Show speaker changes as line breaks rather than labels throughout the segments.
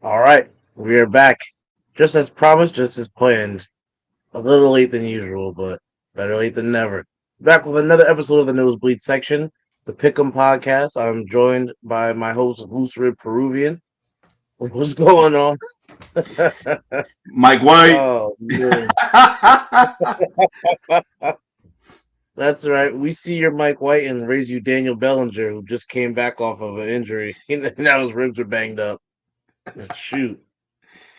All right, we are back. Just as promised, just as planned. A little late than usual, but better late than never. Back with another episode of the Nosebleed section, the Pick'em podcast. I'm joined by my host, Loose Rib Peruvian. What's going on?
Mike White.
Oh, man. That's right. We see your Mike White and raise you Daniel Bellinger, who just came back off of an injury. Now his ribs are banged up. Shoot.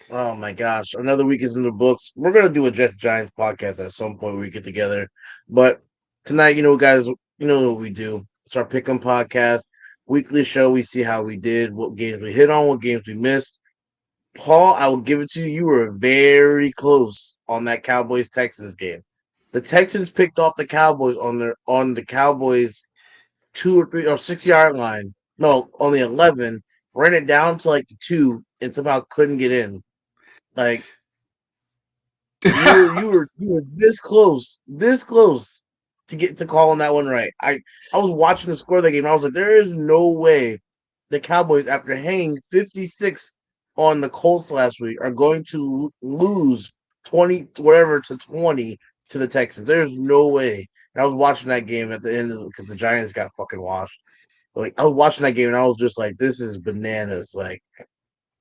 Oh my gosh, another week is in the books. We're gonna do a Jets Giants podcast at some point when we get together. But tonight, guys, you know what we do. It's our pick 'em podcast, weekly show. We see how we did, what games we hit on, what games we missed. Paul, I will give it to you. You were very close on that Cowboys Texans game. The Texans picked off the Cowboys on the Cowboys 2 or 3 or 6 yard line. No, on the 11, ran it down to like the 2, and somehow couldn't get in. Like you were this close to get to calling that one right. I was watching the score of the game. I was like, there is no way the Cowboys, after hanging 56 on the Colts last week, are going to lose 20 whatever to 20 to the Texans. There's no way. And I was watching that game at the end because the Giants got fucking washed. Like I was watching that game and I was just like, this is bananas. Like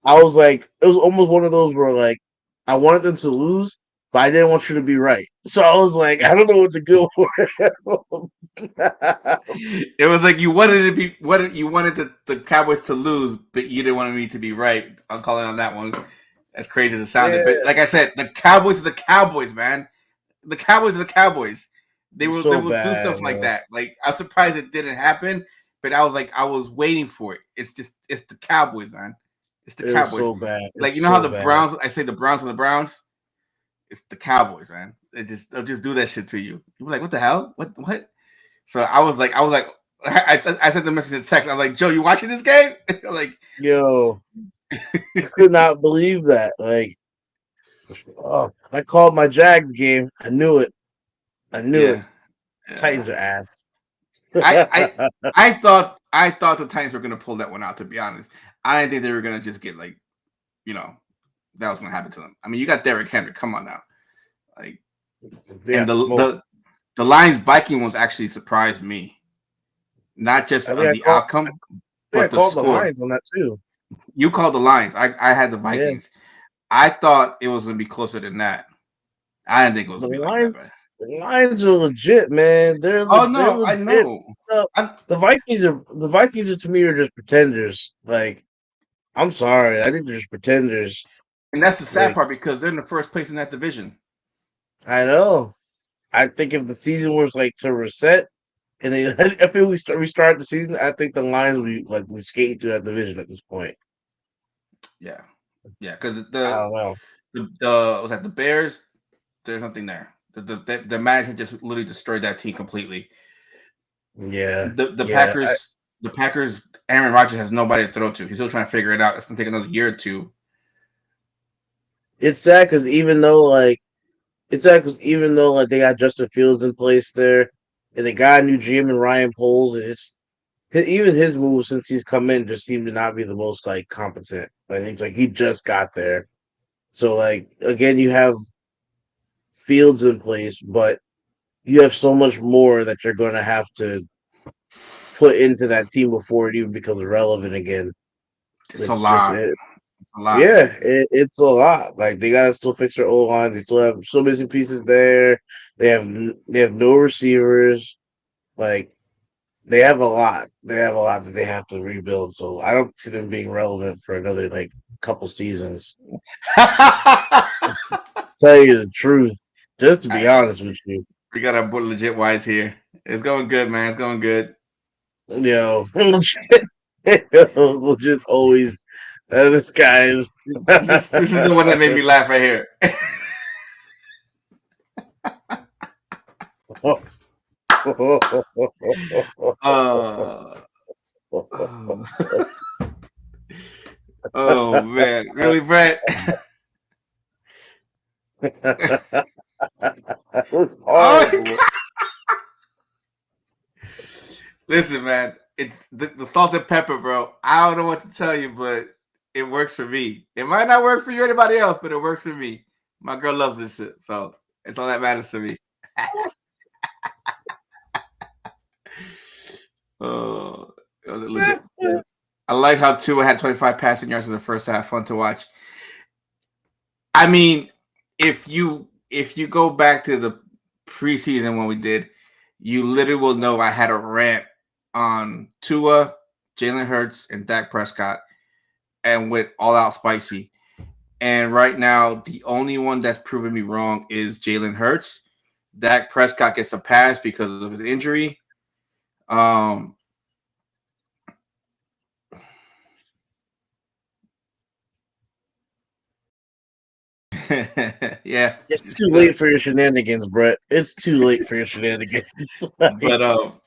I was like, it was almost one of those where like I wanted them to lose, but I didn't want you to be right. So I was like, I don't know what to go for.
It was like you wanted to be what you wanted the Cowboys to lose, but you didn't want me to be right. I'm calling on that one. As crazy as it sounded, but
Yeah,
like I said, the Cowboys are the Cowboys, man. The Cowboys are the Cowboys. They
so
will do stuff
bad,
like
man.
that. Like I'm surprised it didn't happen, but I was waiting for it. It's the Cowboys, man. It's the
It was
Cowboys.
so bad.
Like you
It's
know how
so
the
bad.
Browns. I say the Browns are the Browns. It's the Cowboys, man. They'll just do that shit to you. You're like, what the hell? What? So I sent the message to text. I was like, Joe, you watching this game? Like,
Yo, I could not believe that. Like, oh, I called my Jags game. I knew it. I knew it.
yeah, yeah.
Titans are ass.
I I I thought the Titans were gonna pull that one out. To be honest, I didn't think they were gonna just get like, you know, that was gonna happen to them. I mean, you got Derrick Henry. Come on now, like,
They
and
got smoked.
the Lions Viking ones actually surprised me, not just
I think
of
I
the
called. I
outcome,
think I
but the
called the
score.
Lions on that too.
You called the Lions. I had the
Yeah,
Vikings. I thought it was gonna be closer than that. I didn't think it was
the
gonna be like that, man.
Lions are legit, man.
Oh
They're
no, I
legit.
know.
Uh,
I'm,
the Vikings are to me are just pretenders. Like I'm sorry, I think they're just pretenders.
and that's the sad
Like
part because they're in the first place in that division.
I know. I think if the season was like to reset and they, if it restart the season, I think the Lions we skate through that division at this point.
Yeah, yeah, because
I don't know.
the was that the Bears? There's nothing there. The management just literally destroyed that team completely.
Yeah,
The
yeah.
Packers. Aaron Rodgers has nobody to throw to. He's still trying to figure it out. It's gonna take another year or two.
It's sad because even though they got Justin Fields in place there, and they got a new GM and Ryan Poles, and even his moves since he's come in just seem to not be the most like competent. I think like he just got there, so like again you have Fields in place, but you have so much more that you're going to have to put into that team before it even becomes relevant again.
It's a
It's just
lot.
it,
A lot.
yeah, it's a lot. Like they gotta still fix their O line. They still have so missing pieces there. They have no receivers. Like they have a lot. They have a lot that they have to rebuild. So I don't see them being relevant for another like couple seasons. Tell you the truth, just to be honest with you,
We got our legit wise here. It's going good, man. It's going good.
legit, legit always. This guy is.
This is the one that made me laugh right here. uh, oh, oh man, really, Brett?
That was
Oh,
horrible.
listen, man, it's the salt and pepper, bro. I don't know what to tell you, but It works for me. It might not work for you or anybody else, but it works for me. My girl loves this shit, so it's all that matters to me. Oh, it was legit. I like how Tua had 25 passing yards in the first half. Fun to watch. I mean, if you go back to the preseason when we did, you literally will know I had a rant on Tua, Jalen Hurts, and Dak Prescott, and went all out spicy. And right now, the only one that's proven me wrong is Jalen Hurts. Dak Prescott gets a pass because of his injury. Um, yeah,
It's too late for your shenanigans, Brett. It's too late for your shenanigans.
but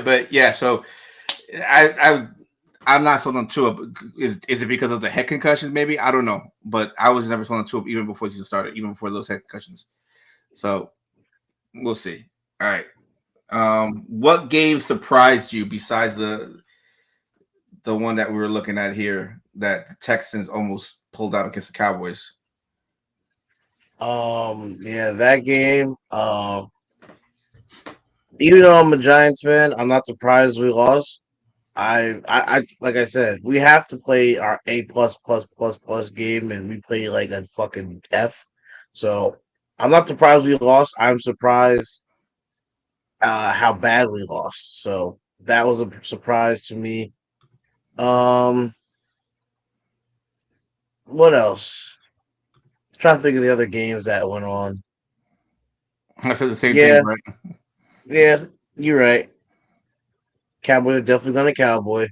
but yeah. So I I'm not sold on Tua. Is it because of the head concussions? Maybe I don't know, but I was never sold on Tua even before the season started, even before those head concussions. So we'll see. All right. What game surprised you besides the one that we were looking at here that the Texans almost pulled out against the Cowboys?
Yeah, that game. Even though I'm a Giants fan, I'm not surprised we lost. I like I said, we have to play our A plus game, and we play like a fucking F. So I'm not surprised we lost. I'm surprised how bad we lost. So that was a surprise to me. Um, what else? Trying to think of the other games that went on.
I said the same thing,
Yeah,
right?
yeah, you're right. Cowboys are definitely gonna cowboy.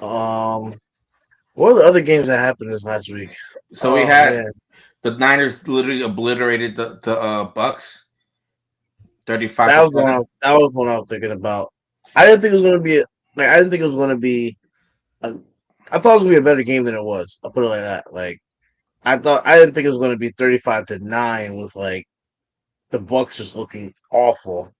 Um, what are the other games that happened this last week?
So we
Oh
had
man,
the Niners literally obliterated the Bucks 35
that
to
was one.
7.
That was one I was thinking about. I didn't think it was gonna be. Like I didn't think it was gonna be. A, I thought it was gonna be a better game than it was. I'll put it like that. Like I didn't think it was gonna be 35-9 with like the Bucks just looking awful.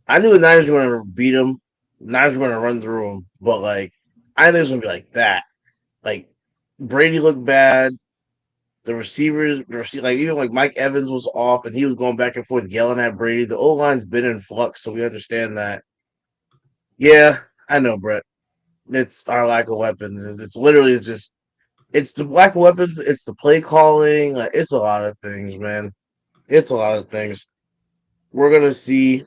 I knew the Niners were gonna beat them. Niners were gonna run through them, but like I didn't think it was gonna be like that. Like Brady looked bad. Like even like Mike Evans was off, and he was going back and forth yelling at Brady. The O line's been in flux, so we understand that. Yeah, I know, Brett. It's our lack of weapons. It's literally just it's the lack of weapons. It's the play calling. Like it's a lot of things, man. It's a lot of things. We're gonna see.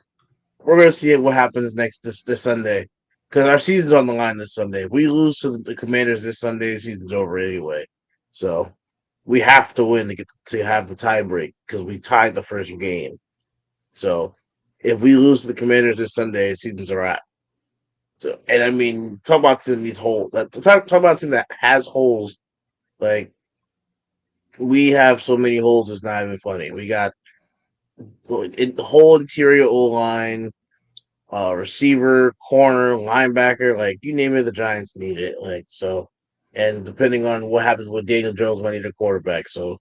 We're gonna see what happens next this Sunday, because our season's on the line this Sunday. If we lose to the Commanders this Sunday, the season's over anyway. So we have to win to get to have the tie break because we tied the first game. So if we lose to the Commanders this Sunday, the season's a wrap. So and I mean, talk about team these holes. Talk about a team that has holes. Like we have so many holes, it's not even funny. We got the whole interior O line, receiver, corner, linebacker, like you name it, the Giants need it. Like so, and depending on what happens with Daniel Jones, might need a quarterback. So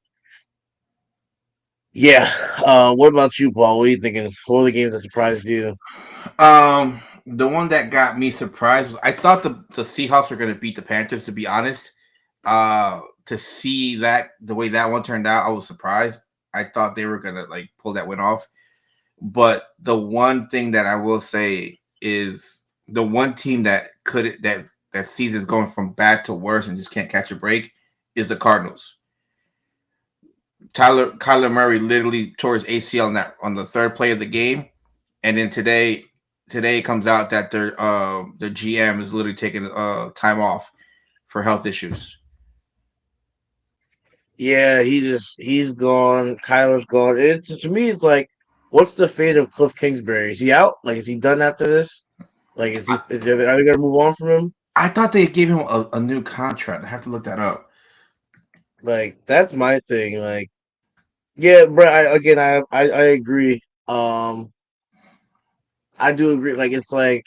yeah. What about you, Paul? What are you thinking? What are the games that surprised you?
The one that got me surprised was I thought the Seahawks were going to beat the Panthers. To be honest, to see that the way that one turned out, I was surprised. I thought they were going to like pull that win off. But the one thing that I will say is the one team that could that season's going from bad to worse and just can't catch a break is the Cardinals. Kyler Murray literally tore his ACL on the third play of the game, and then today it comes out that their GM is literally taking time off for health issues.
Yeah, he's gone. Kyler's gone. To me, it's like, what's the fate of Cliff Kingsbury? Is he out? Like, is he done after this? Like, is he?
I,
Are they gonna move on from him?
I thought they gave him a new contract. I have to look that up.
Like, that's my thing. Like, yeah, bro. I agree. I do agree. Like, it's like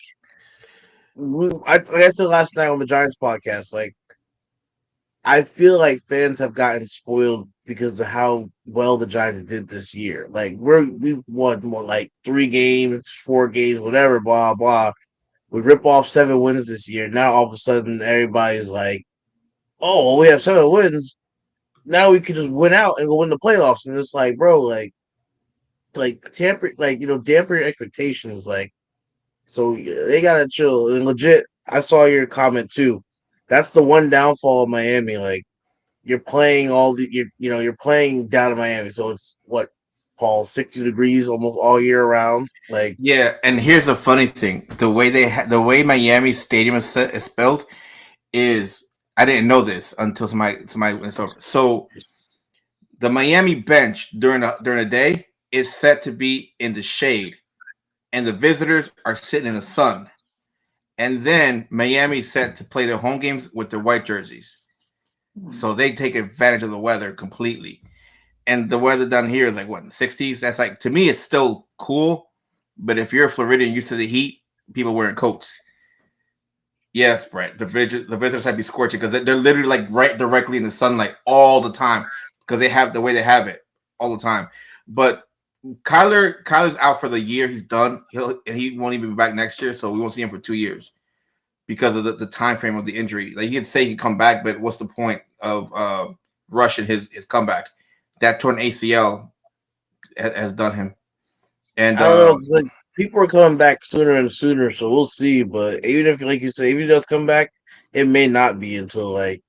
like I said last night on the Giants podcast. Like, I feel like fans have gotten spoiled because of how well the Giants did this year. Like we won more like 3 games, 4 games, whatever, blah blah. We rip off 7 wins this year. Now all of a sudden everybody's like, oh, well, we have 7 wins. Now we could just win out and go win the playoffs. And it's like, bro, like tamper, like damper your expectations. Like, so they gotta chill. And legit, I saw your comment too. That's the one downfall of Miami. Like, you're playing all the you're playing down in Miami, so it's what, Paul, 60 degrees almost all year round. Like,
Yeah, and here's a funny thing: the way Miami Stadium is spelled is I didn't know this until somebody went over. So the Miami bench during the day is set to be in the shade, and the visitors are sitting in the sun. And then Miami's set to play their home games with their white jerseys, so they take advantage of the weather completely. And the weather down here is like what, in the 60s. That's like, to me, it's still cool. But if you're a Floridian used to the heat, people wearing coats. Yes, Brett. The visitors have to be scorching because they're literally like right directly in the sunlight all the time because they have the way they have it all the time. But Kyler's out for the year. He's done. He won't even be back next year, so we won't see him for 2 years because of the time frame of the injury. Like, he can say he can come back, but what's the point of rushing his comeback? That torn ACL has done him. And
I don't know, 'cause, like, people are coming back sooner and sooner, so we'll see. But even if, like you say, even if he does come back, it may not be until, like,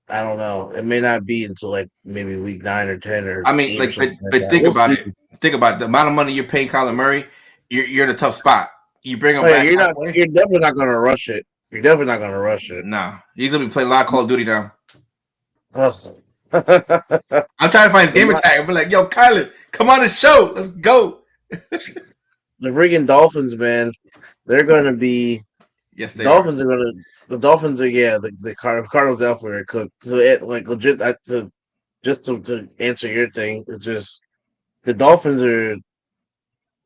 I don't know. It may not be until like maybe week 9 or 10 or
I mean,
8 or
like,
something like
but
that.
think
We'll
about
see.
it. Think about it. The amount of money you're paying Kyler Murray, you're in a tough spot. You bring him
Oh yeah,
back halfway.
you're definitely not gonna rush it. You're definitely not gonna rush it.
Nah, he's gonna be playing a lot of Call of Duty now.
Ugh.
I'm trying to find his
The
game tag. I'm like, yo, Kyler, come on the show. Let's go.
friggin' Dolphins, man, they're gonna be
Yes, they are.
Dolphins are gonna the Dolphins are, yeah, the Cardinals definitely are cooked. So like legit, to answer your thing, it's just the Dolphins are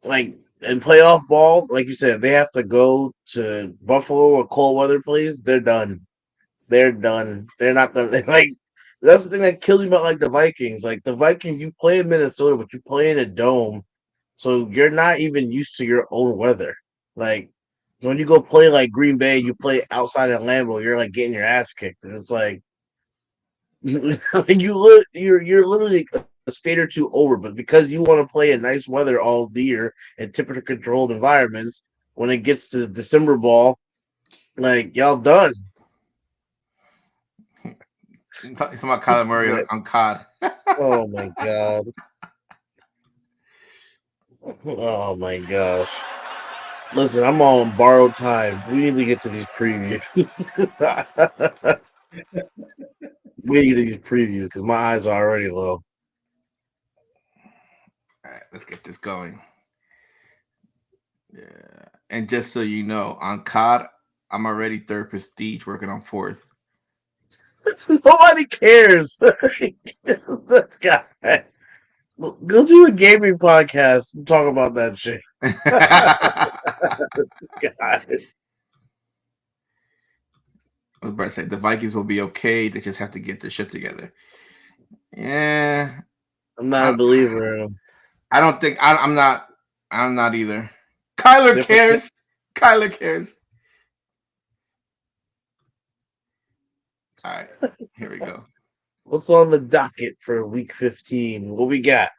like in playoff ball, like you said, they have to go to Buffalo or cold weather place. They're done. They're done. They're not gonna like. That's the thing that kills me about like the Vikings. Like the Vikings, you play in Minnesota, but you play in a dome, so you're not even used to your own weather. Like when you go play like Green Bay, you play outside of Lambeau, you're like getting your ass kicked, and it's like you're literally a state or two over, but because you want to play in nice weather all year in temperature controlled environments, when it gets to December ball, like y'all done.
He's talking about Kyler Murray on COD.
Oh my god. Oh my gosh. Listen, I'm on borrowed time. We need to get to these previews. We need to get to these previews because my eyes are already low.
All right, let's get this going. Yeah. And just so you know, on COD, I'm already third prestige, working on fourth.
Nobody cares. This guy. Go do a gaming podcast and talk about that shit. God.
I was about to say the Vikings will be okay. They just have to get their shit together. Yeah,
I'm not
I,
a believer in him.
I don't think I'm not. I'm not either. Kyler
Different.
cares. Kyler cares. All right, here we go.
What's on the docket for week 15? What we got?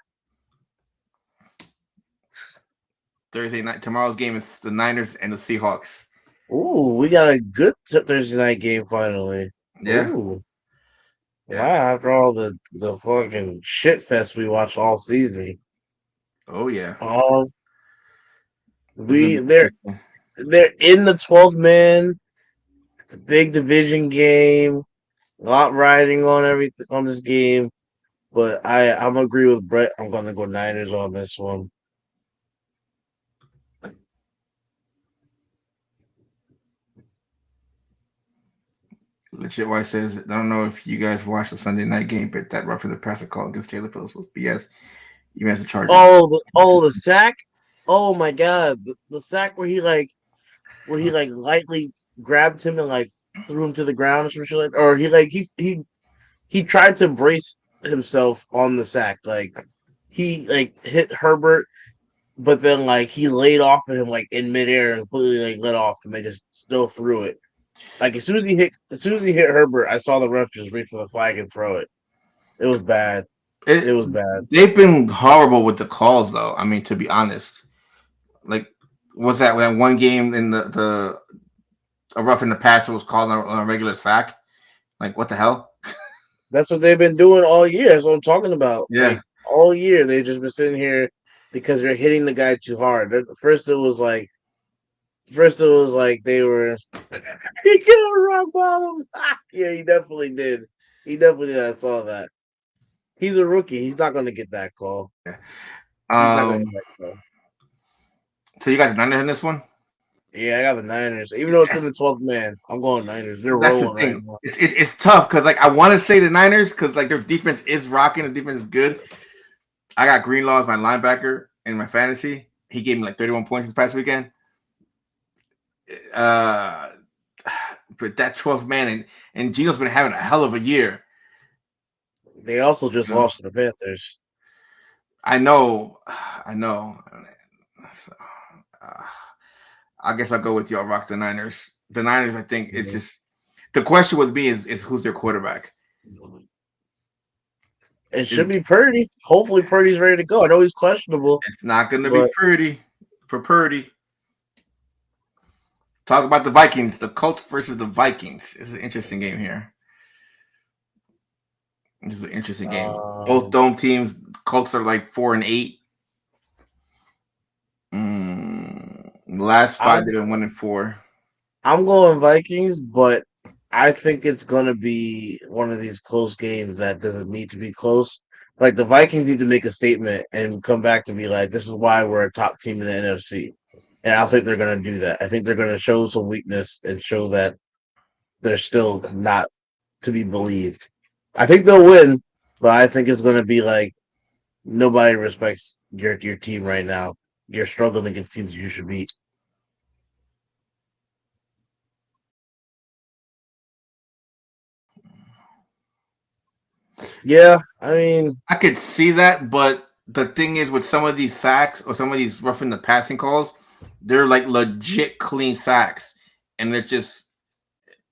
Thursday night. Tomorrow's game is the Niners and the Seahawks.
Ooh, we got a good Thursday night game finally.
Yeah,
Ooh. Wow,
yeah.
after all the fucking shit fest we watched all season.
Oh yeah.
Um,
This is gonna
we
be
they're
interesting.
they're in the 12th man. It's a big division game. A lot riding on everything on this game. But I'm agree with Brett. I'm gonna go Niners on this one.
Legit White says, I don't know if you guys watched the Sunday night game, but that roughing the passer call against Taylor Phillips was BS. Even as the Chargers.
The sack. Oh my god, the sack where he like lightly grabbed him and like threw him to the ground or some shit like, or he tried to brace himself on the sack, like he like hit Herbert, but then like he laid off of him like in midair and completely like let off, and they just still threw it. Like as soon as he hit Herbert, I saw the ref just reach for the flag and throw it. It was bad. It
It,
was bad.
they've been horrible with the calls, though. I mean, to be honest, like was that one game in the a rough in the passer was called on a regular sack? Like what the hell?
That's what they've been doing all year. That's what I'm talking about.
Yeah,
Like all year, they've just been sitting here because they're hitting the guy too hard. First it was like they were he killed a rock bottom. Yeah, he definitely did. He definitely did. I saw that. He's a rookie. He's not going to get that call.
yeah.
He's not going to get that call.
So you got the Niners in this one?
Yeah, I got the Niners. Even though it's in the 12th man, I'm going Niners. They're
That's the
rolling right
thing.
now.
It's tough because like I want to say the Niners because like their defense is rocking, the defense is good. I got Greenlaw as my linebacker in my fantasy. He gave me like 31 points this past weekend. Uh, but that 12th man and Gino's been having a hell of a year.
They also just
You know?
lost to the Panthers.
I know. So, uh, I guess I'll go with you. I'll rock the Niners. The Niners, I think it's just the question with me is who's their quarterback?
It should be Purdy. Hopefully, Purdy's ready to go. I know he's questionable,
It's not going to be
but
Purdy for Purdy. Talk about the Vikings, the Colts versus the Vikings. It's an interesting game here. This is an interesting game. Both dome teams. Colts are like 4-8. Last 5 they've been 1-4.
I'm going Vikings, but I think it's going to be one of these close games that doesn't need to be close. Like the Vikings need to make a statement and come back to be like, this is why we're a top team in the NFC. And I don't think they're going to do that. I think they're going to show some weakness and show that they're still not to be believed. I think they'll win, but I think it's going to be like nobody respects your team right now. You're struggling against teams you should beat. Yeah, I mean,
I could see that, but the thing is, with some of these sacks or some of these roughing the passing calls, they're like legit clean sacks, and they're just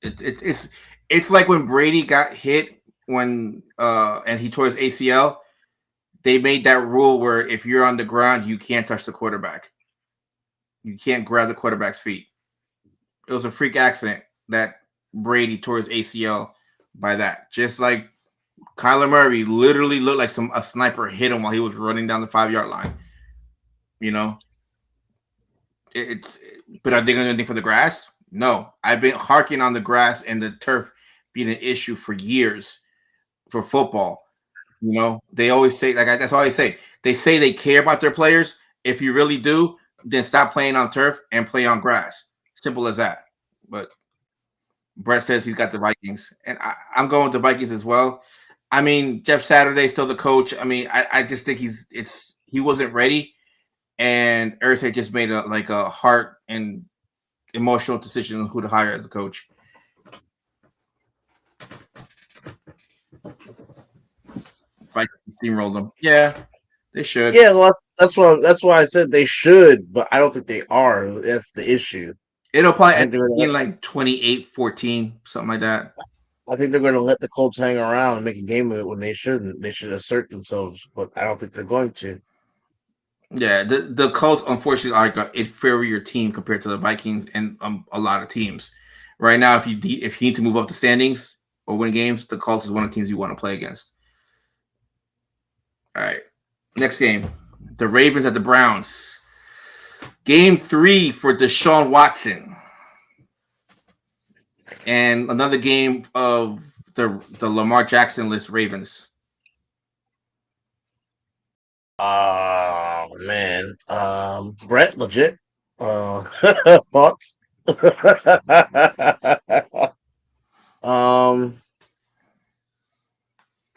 it's like when Brady got hit when and he tore his ACL. They made that rule where if you're on the ground, you can't touch the quarterback. You can't grab the quarterback's feet. It was a freak accident that Brady tore his ACL by that. Just like Kyler Murray literally looked like a sniper hit him while he was running down the 5-yard line. You know, but are they going to do anything for the grass? No. I've been harking on the grass and the turf being an issue for years for football. You know, they always say that's all they say. They say they care about their players. If you really do, then stop playing on turf and play on grass. Simple as that. But Brett says he's got the Vikings, and I'm going with the Vikings as well. I mean, Jeff Saturday's still the coach. I mean, I just think he wasn't ready, and Irsay just made a heart and emotional decision on who to hire as a coach. Vikings steamrolled them. Yeah, they should.
yeah, well, that's why I said they should, but I don't think they are. That's the issue.
It'll probably
I
end
think they're
up
gonna
being like 28-14, something like that.
I think they're gonna let the Colts hang around and make a game of it when they shouldn't. They should assert themselves, but I don't think they're going to.
Yeah, the Colts unfortunately are an inferior team compared to the Vikings and a lot of teams. Right now, if you need to move up the standings or win games, the Colts is one of the teams you want to play against. All right, next game, the Ravens at the Browns. Game 3 for Deshaun Watson, and another game of the Lamar Jackson list Ravens.
Oh man, Brett, legit. Thoughts? um,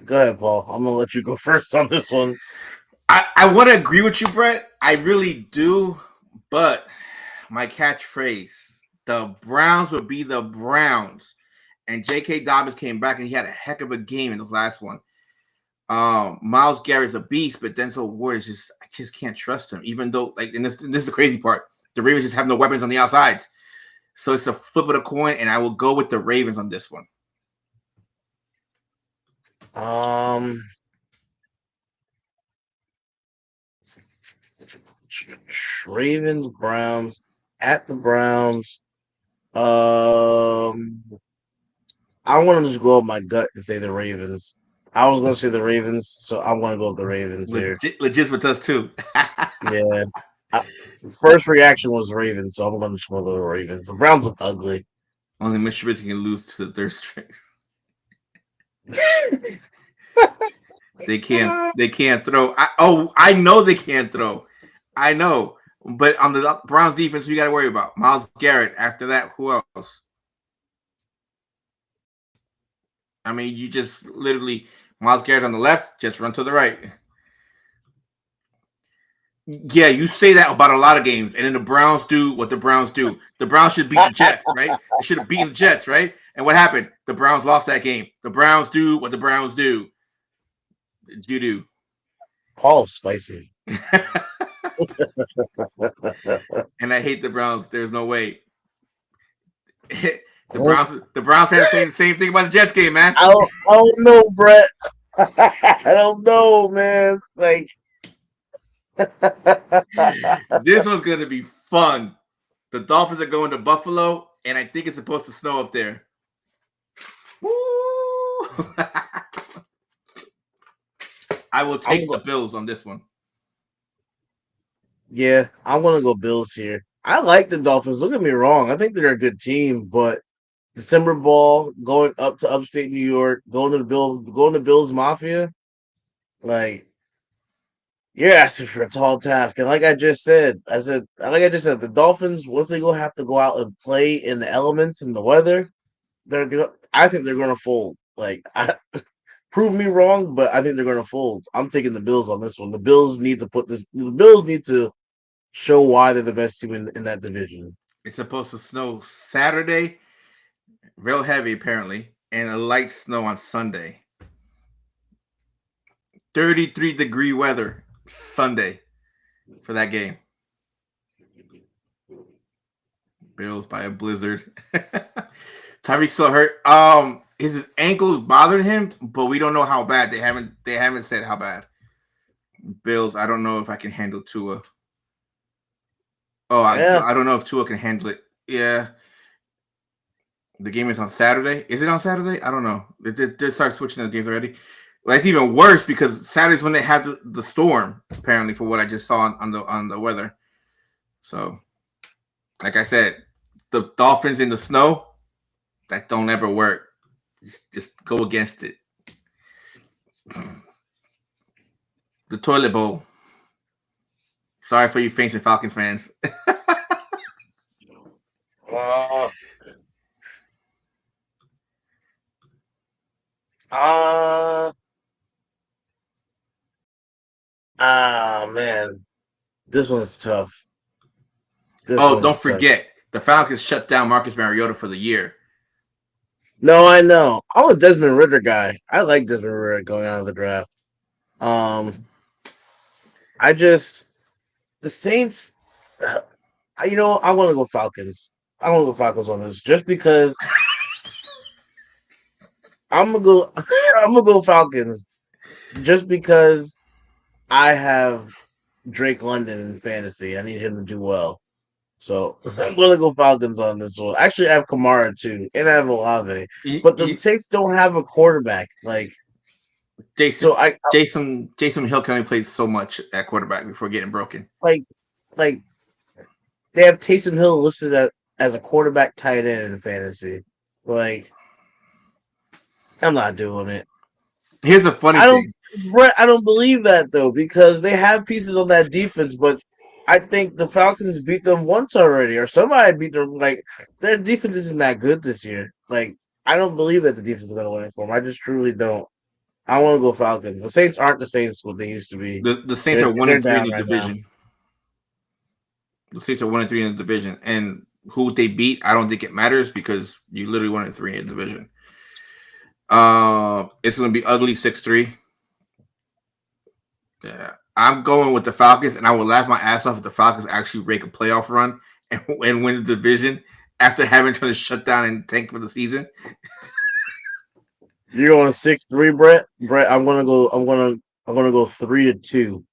go ahead, Paul. I'm gonna let you go first on this one.
I want to agree with you, Brett. I really do, but my catchphrase: the Browns would be the Browns. And J.K. Dobbins came back and he had a heck of a game in this last one. Myles Garrett's a beast, but Denzel Ward is I just can't trust him. Even though, and this is the crazy part: the Ravens just have no weapons on the outsides. So it's a flip of the coin, and I will go with the Ravens on this one.
Um, Ravens, Browns at the Browns. Um, I want to just go with my gut and say the Ravens. I was going to say the Ravens, so I want to go with the Ravens here.
Legit with us too.
Yeah. I, first reaction was Ravens, so I'm going to just go with the Ravens. The Browns look ugly.
Only Mr. Trubisky can lose to the third string. They can't throw. I know they can't throw. I know. But on the Browns defense, you got to worry about Myles Garrett. After that, who else? I mean, you just literally Myles Garrett on the left, just run to the right. Yeah, you say that about a lot of games, and then the Browns do what the Browns do. The Browns should beat the Jets, right? They should have beaten the Jets, right? And what happened? The Browns lost that game. The Browns do what the Browns do. Do.
Paul spicy.
And I hate the Browns. There's no way. The Browns fans saying the same thing about the Jets game, man.
I don't know, Brett. I don't know, man. Like
this one's gonna be fun. The Dolphins are going to Buffalo, and I think it's supposed to snow up there. Woo! I will take the Bills on this one.
Yeah, I'm gonna go Bills here. I like the Dolphins. Don't get me wrong. I think they're a good team, but December ball, going up to upstate New York, going to Bills Mafia, like you're asking for a tall task. And like I just said, the Dolphins, once they go have to go out and play in the elements and the weather, I think they're gonna fold. Prove me wrong, but I think they're gonna fold. I'm taking the Bills on this one. The Bills need to show why they're the best team in that division.
It's supposed to snow Saturday, real heavy apparently, and a light snow on Sunday. 33-degree weather Sunday for that game. Bills by a blizzard. Tyreek's still hurt. His ankles bothered him, but we don't know how bad. They haven't said how bad. Bills, I don't know if I can handle Tua. Oh,
Yeah.
I don't know if Tua can handle it. Yeah. The game is on Saturday. Is it on Saturday? I don't know. They started switching the games already. Well, it's even worse because Saturday's when they have the storm, apparently, for what I just saw on the weather. So, like I said, the Dolphins in the snow, that don't ever work. Just go against it. The toilet bowl. Sorry for you Saints and Falcons fans.
Man, this one's tough.
Don't forget, the Falcons shut down Marcus Mariota for the year.
No, I know. I'm a Desmond Ritter guy. I like Desmond Ritter going out of the draft. The Saints. I want to go Falcons. I want to go Falcons on this just because. I'm gonna go. I'm gonna go Falcons, just because I have Drake London in fantasy. I need him to do well. So I'm gonna go Falcons on this one. Actually, I have Kamara too, and I have Olave. But the Saints don't have a quarterback. Like
Jason Hill can only play so much at quarterback before getting broken.
Like they have Taysom Hill listed as a quarterback tight end in fantasy. Like I'm not doing it.
Here's the funny thing.
I don't believe that though, because they have pieces on that defense, but I think the Falcons beat them once already, or somebody beat them. Like their defense isn't that good this year. Like I don't believe that the defense is going to win it for them. I just truly don't. I want to go Falcons. The Saints aren't the Saints what they used to be.
The Saints are 1-3 in the division. The Saints are 1-3 in the division, and who they beat, I don't think it matters because you literally 1-3 in the division. It's going to be ugly 6-3. Yeah, I'm going with the Falcons, and I will laugh my ass off if the Falcons actually make a playoff run and win the division. after having to shut down and tank for the season.
You're going 6-3, Brett. Brett, I'm gonna go. I'm gonna go 3-2.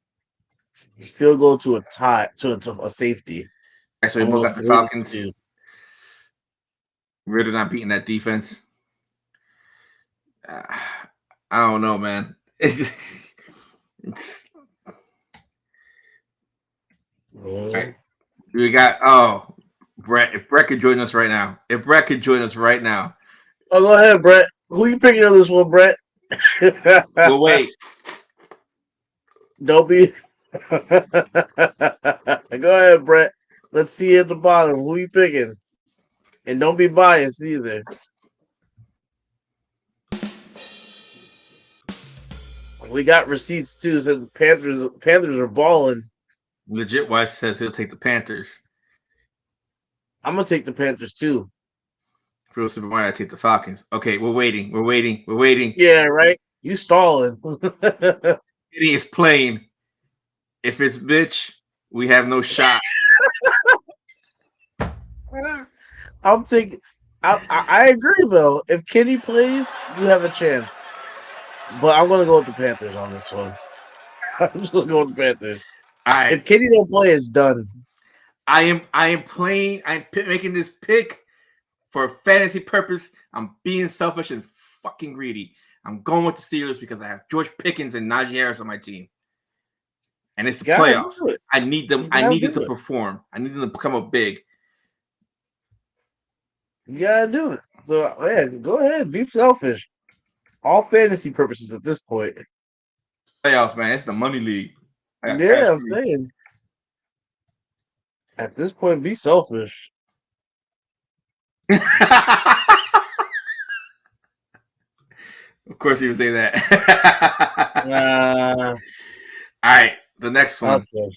Field goal to a tie to a safety.
Right, so we
I'm
both
gonna go
got the
three to
Falcons.
two.
Really not beating that defense. I don't know, man. It's right. We got Brett. If Brett could join us right now.
Oh, go ahead, Brett. Who you picking on this one, Brett?
Well, wait.
Don't be. Go ahead, Brett. Let's see at the bottom. Who you picking? And don't be biased either. We got receipts too. Said the Panthers are balling.
Legit Wise says he'll take the Panthers.
I'm gonna take the Panthers too.
For Super Mario, I take the Falcons. Okay, we're waiting.
Yeah, right. You stalling.
It is playing. If it's bitch, we have no shot.
I'm taking. I agree though. If Kenny plays, you have a chance. But I'm gonna go with the Panthers on this one. I'm just gonna go with the Panthers.
All right.
If Kenny don't play, it's done.
I am playing. I'm making this pick for fantasy purpose. I'm being selfish and fucking greedy. I'm going with the Steelers because I have George Pickens and Najee Harris on my team. And it's the playoffs. I need them. I need them to perform. I need them to come up big.
You gotta do it. So yeah, go ahead. Be selfish. All fantasy purposes at this point.
Playoffs, man. It's the money league.
Yeah, I'm saying. At this point, be selfish.
Of course, he would say that. All right, the next one.
Okay.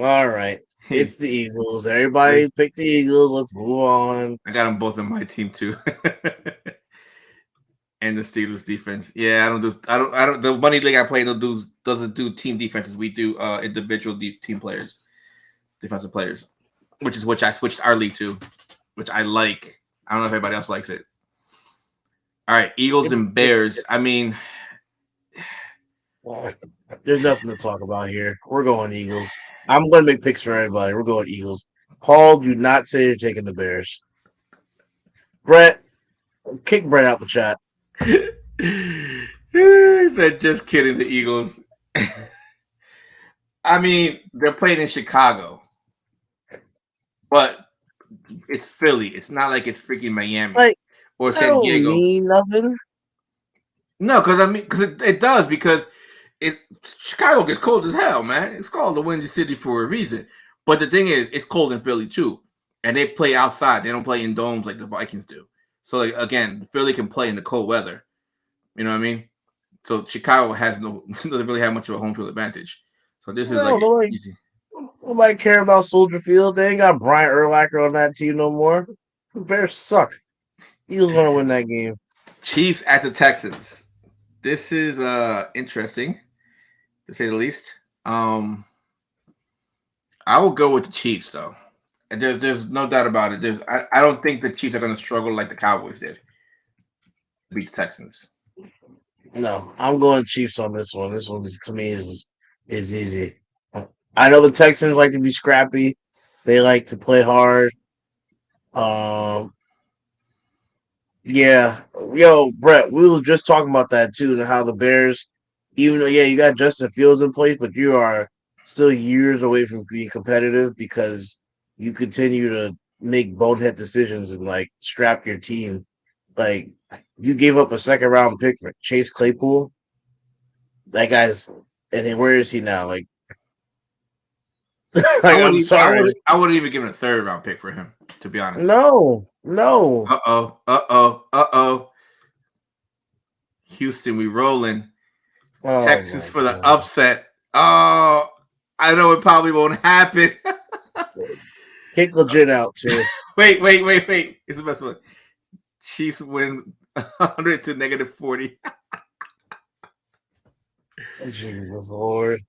All right. It's the Eagles. Everybody pick the Eagles. Let's move on.
I got them both in my team too. And the Steelers defense. Yeah, I don't. The money league I play doesn't do team defenses. We do individual team players, defensive players, which I switched our league to, which I like. I don't know if anybody else likes it. All right, Eagles and Bears. I mean,
there's nothing to talk about here. We're going Eagles. I'm going to make picks for everybody. We're going Eagles. Paul, do not say you're taking the Bears. Brett, kick Brett out the chat.
He said, just kidding, the Eagles. I mean, they're playing in Chicago, but it's Philly. It's not like it's freaking Miami or San Diego.
Don't mean nothing.
No, because it does, because Chicago gets cold as hell, man. It's called the Windy City for a reason. But the thing is, it's cold in Philly too, and they play outside. They don't play in domes like the Vikings do. So again, Philly can play in the cold weather. You know what I mean? So Chicago doesn't really have much of a home field advantage. So this is easy.
Nobody care about Soldier Field. They ain't got Brian Urlacher on that team no more. The Bears suck. Eagles gonna win that game.
Chiefs at the Texans. This is interesting, to say the least. I will go with the Chiefs though. And there's no doubt about it. I don't think the Chiefs are going to struggle like the Cowboys did to beat the Texans.
No, I'm going Chiefs on this one. This one to me is easy. I know the Texans like to be scrappy. They like to play hard. Yeah. Yo, Brett, we was just talking about that too, and how the Bears, even though you got Justin Fields in place, but you are still years away from being competitive because you continue to make bonehead decisions and strap your team. Like, you gave up a second round pick for Chase Claypool. That guy's, and then where is he now? I'm sorry.
I wouldn't even give him a third round pick for him, to be honest.
No.
Uh-oh. Houston, we rolling. Texans for the upset. Oh, I know it probably won't happen.
Kick legit out too.
Wait. It's the best one. Chiefs win 100 to -40.
Jesus Lord.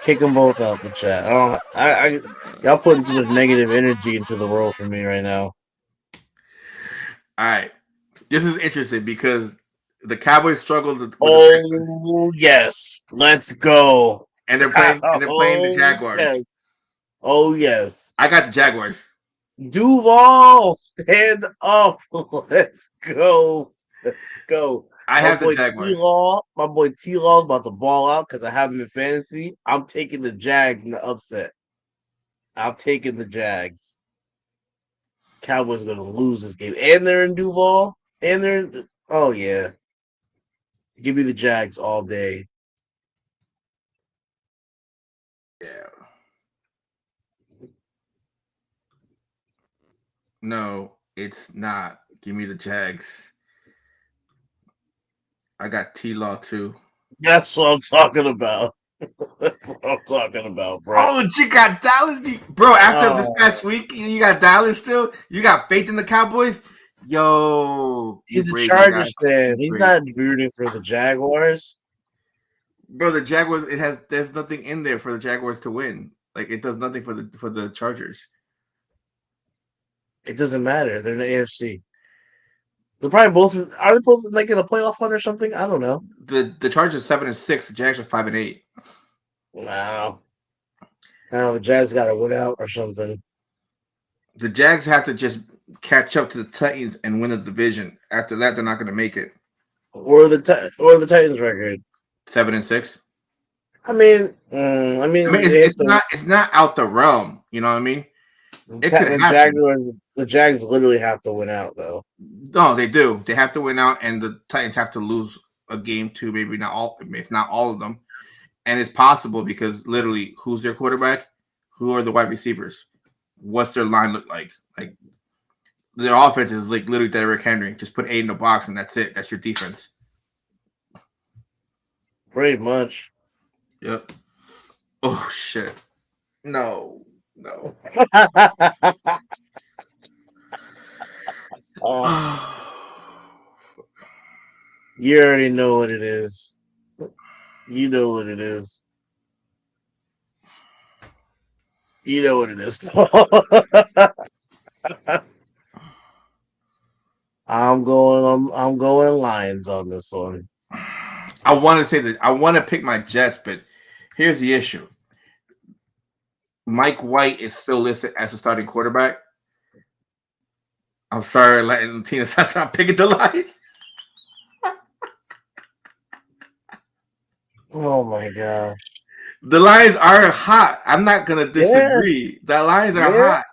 Kick them both out the chat. I don't. Y'all putting too much negative energy into the world for me right now.
All right, this is interesting because the Cowboys struggled with the Texans,
Oh yes, let's go.
and they're playing the
Oh
Jaguars.
yes. Oh yes.
I got the Jaguars.
Duval, stand up. Let's go. Let's go.
I have the Jaguars.
My boy T Law's about to ball out because I have him in fantasy. I'm taking the Jags in the upset. I'm taking the Jags. Cowboys are gonna lose this game. And they're in Duval. And they're in, oh yeah. Give me the Jags all day.
Yeah. No, it's not. Give me the Jags. I got T Law too.
That's what I'm talking about. That's what I'm talking about, Brett.
Oh, you got Dallas, bro. After this
Oh,
past week, you got Dallas still. You got faith in the Cowboys. Yo, you
he's a
crazy guy.
Chargers fan.
You
He's
crazy,
not rooting for the Jaguars.
bro. The Jaguars. There's nothing in there for the Jaguars to win. Like it does nothing for the Chargers.
It doesn't matter. They're in the AFC. They're probably both. Are they both like in a playoff hunt or something? I don't know.
The Chargers 7-6. The Jags are 5-8.
Wow. Now the Jags got to win out or something.
The Jags have to just catch up to the Titans and win the division. After that, they're not going to make it.
Or the Titans record.
7-6.
I mean, they have to.
it's not out the realm. You know what I mean? It could happen.
The Jags literally have to win out though.
No, they do. They have to win out, and the Titans have to lose a game too. Maybe not all, if not all of them. And it's possible because literally, who's their quarterback? Who are the wide receivers? What's their line look like? Like their offense is like literally Derrick Henry. Just put 8 in the box, and that's it. That's your defense.
Pretty much.
Yep. Oh shit. No.
You already know what it is. You know what it is. You know what it is. I'm going Lions on this one.
I want to say that I want to pick my Jets, but here's the issue. Mike White is still listed as a starting quarterback. I'm sorry, letting Tina I'm picking the Lions.
Oh my gosh.
The Lions are hot. I'm not gonna disagree. The Lions are hot.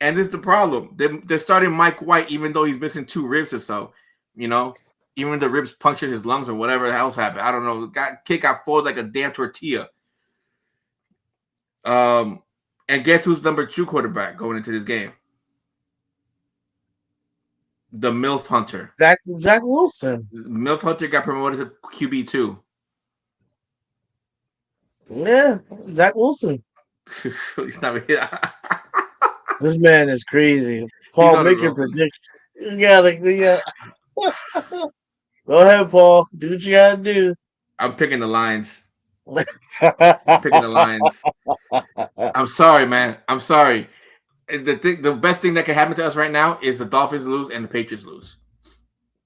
And this is the problem. They're starting Mike White, even though he's missing 2 ribs or so. You know, even the ribs punctured his lungs or whatever else happened. I don't know. Kid got folded like a damn tortilla. And guess who's number 2 quarterback going into this game? The MILF Hunter.
Zach Wilson.
MILF Hunter got promoted to QB2.
Yeah, Zach Wilson.
He's not.
This man is crazy. Paul, make your prediction. Yeah. Go ahead, Paul. Do what you gotta do.
I'm picking the Lions. Picking the Lions. I'm sorry, man. I'm sorry. The best thing that can happen to us right now is the Dolphins lose and the Patriots lose.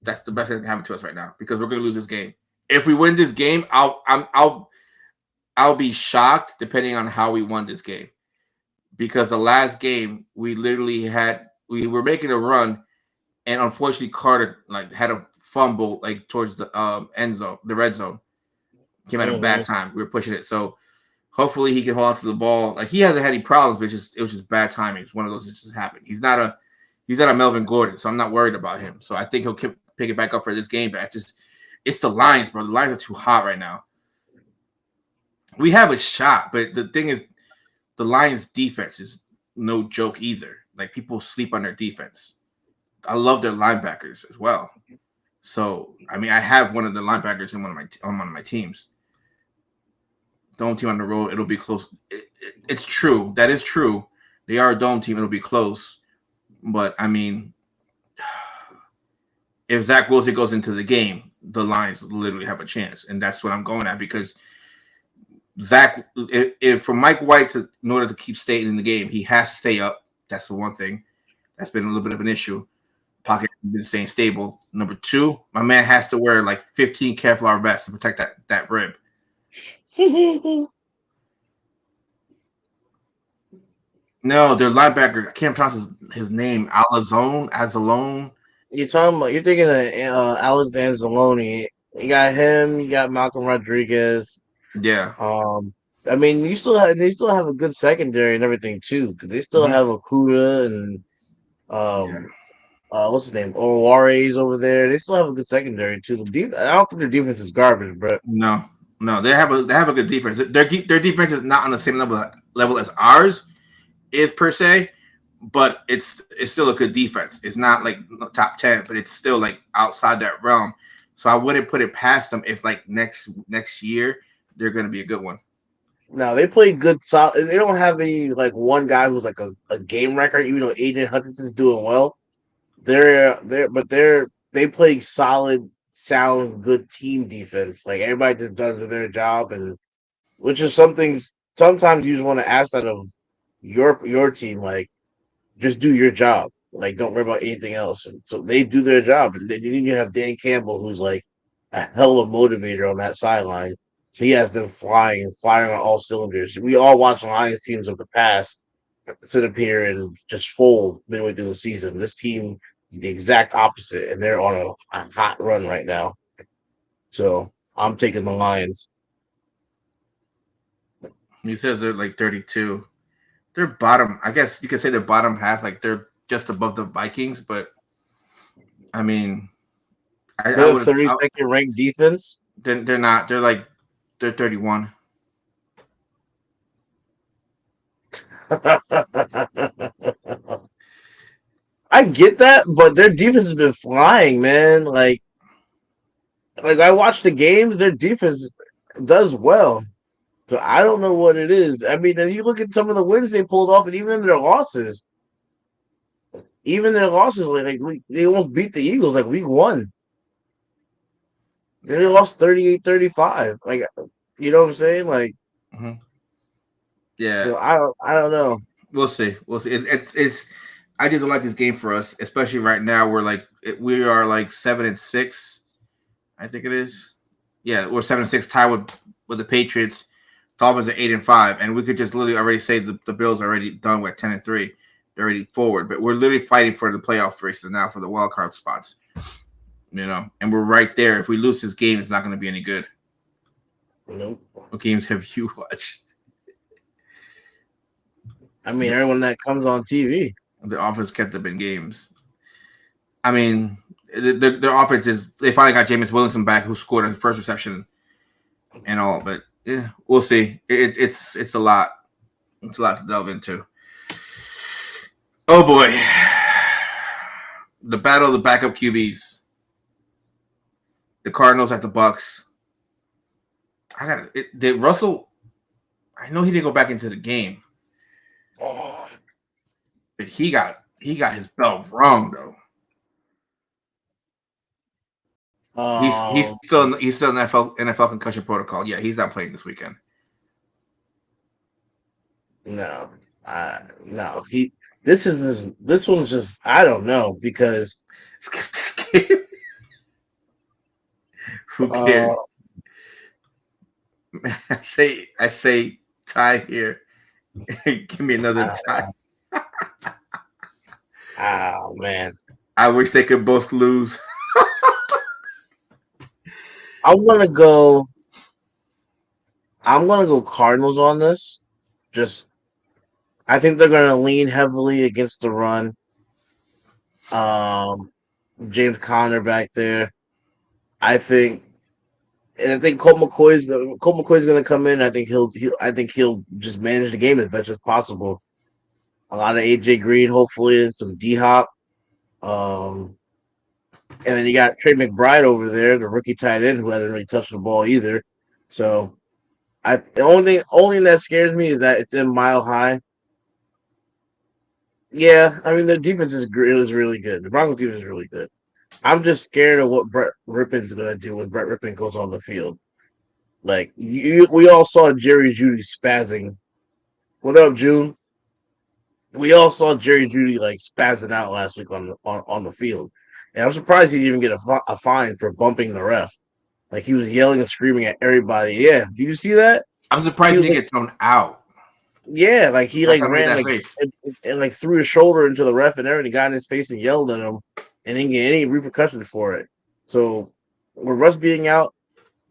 That's the best thing that can happen to us right now because we're gonna lose this game. If we win this game, I'll be shocked depending on how we won this game. Because the last game we were making a run, and unfortunately Carter had a fumble towards the end zone, the red zone. Came at a bad time. We were pushing it, so hopefully he can hold on to the ball. He hasn't had any problems, but it was just bad timing. It's one of those that just happened. He's not a Melvin Gordon, so I'm not worried about him. So I think he'll pick it back up for this game. But it's the Lions, bro. The Lions are too hot right now. We have a shot, but the thing is, the Lions' defense is no joke either. People sleep on their defense. I love their linebackers as well. So I have one of the linebackers in on one of my teams. Dome team on the road, it'll be close. It's true. That is true. They are a dome team. It'll be close. But if Zach Wilson goes into the game, the Lions literally have a chance, and that's what I'm going at because Zach, if for Mike White to in order to keep staying in the game, he has to stay up. That's the one thing that's been a little bit of an issue. Pocket has been staying stable. Number two, my man has to wear like 15 Kevlar vests to protect that rib. No, their linebacker, I can't pronounce his name. Azalone.
You're talking about, you're thinking of Alexander Zaloni. You got him. You got Malcolm Rodriguez.
Yeah.
Um, I mean, they still have a good secondary and everything too. 'Cause they still
Hmm.
have Okuda and
Yeah.
um, what's his name? Oruare's over there. They still have a good secondary too. I don't think their defense is garbage, but
No, no, they have a good defense. Their defense is not on the same level as ours is per se, but it's still a good defense. It's not like top 10, but it's still like outside that realm. So I wouldn't put it past them if like next year they're going to be a good one.
no, they play good. Solid. They don't have any like one guy who's like a game record. Even though Aiden Hutchinson's doing well, they play solid, sound, good team defense. Like everybody just does their job, and which is something sometimes you just want to ask that of your team. Like just do your job. Like don't worry about anything else. And so they do their job, and then you have Dan Campbell, who's like a hell of a motivator on that sideline. So he has them flying on all cylinders. We all watch Lions teams of the past sit up here and just fold midway through the season. This team is the exact opposite, and they're on a hot run right now. So I'm taking the Lions.
He says they're like 32. They're bottom. I guess you could say they're bottom half. Like they're just above the Vikings, but I mean, I
They're the
would.
32nd ranked defense.
They're not. They're 31.
I get that, but their defense has been flying, man. Like I watch the games, their defense does well. So I don't know what it is. I mean, if you look at some of the wins they pulled off, and even their losses, they almost beat the Eagles like week one. They lost 38-35. Like, you know what I'm saying? Like,
Mm-hmm. Yeah,
so I don't know.
we'll see. We'll see. It's. I just don't like this game for us, especially right now. We are like 7-6. I think it is. Yeah, we're 7-6, tied with the Patriots. Dolphins are 8-5, and we could just literally already say the Bills are already done with 10-3. They're already forward, but we're literally fighting for the playoff races now for the wild card spots. And we're right there. If we lose this game, it's not going to be any good.
Nope.
What games have you watched?
I mean, everyone that comes on TV.
The offense kept up in games. I mean, their offense is. They finally got Jameis Williamson back, who scored on his first reception and all. But yeah, we'll see. It's a lot. It's a lot to delve into. Oh boy, the battle of the backup QBs. The Cardinals at the Bucks. Did Russell? I know he didn't go back into the game, but he got his belt wrong though. He's
Um,
still in NFL concussion protocol. Yeah, he's not playing this weekend.
no, no. This one's just I don't know because
Who
uh
cares? I say tie here. Give me another
I,
tie.
oh man,
I wish they could both lose.
I'm gonna go. I'm gonna go Cardinals on this. Just I think they're gonna lean heavily against the run. Um, James Conner back there. I think, and I think Colt McCoy's gonna come in. I think he'll just manage the game as best as possible. A lot of AJ Green, hopefully, and some D Hop. Um, and then you got Trey McBride over there, the rookie tight end who hasn't really touched the ball either. So the only thing that scares me is that it's in Mile High. Yeah, I mean their defense is really good. The Broncos defense is really good. I'm just scared of what Brett Rippon's gonna do when Brett Rippon goes on the field. Like we all saw Jerry Judy spazzing. What up, June? We all saw Jerry Judy like spazzing out last week on the field, and I'm surprised he didn't even get a fine for bumping the ref. Like he was yelling and screaming at everybody. Yeah, do you see that?
I'm
He
surprised he
was
didn't
like,
get thrown out.
yeah, like he
That's
like
how I made
ran
that
like
face.
and like threw his shoulder into the ref and everything, got in his face and yelled at him, and didn't get any repercussions for it. So with Russ being out,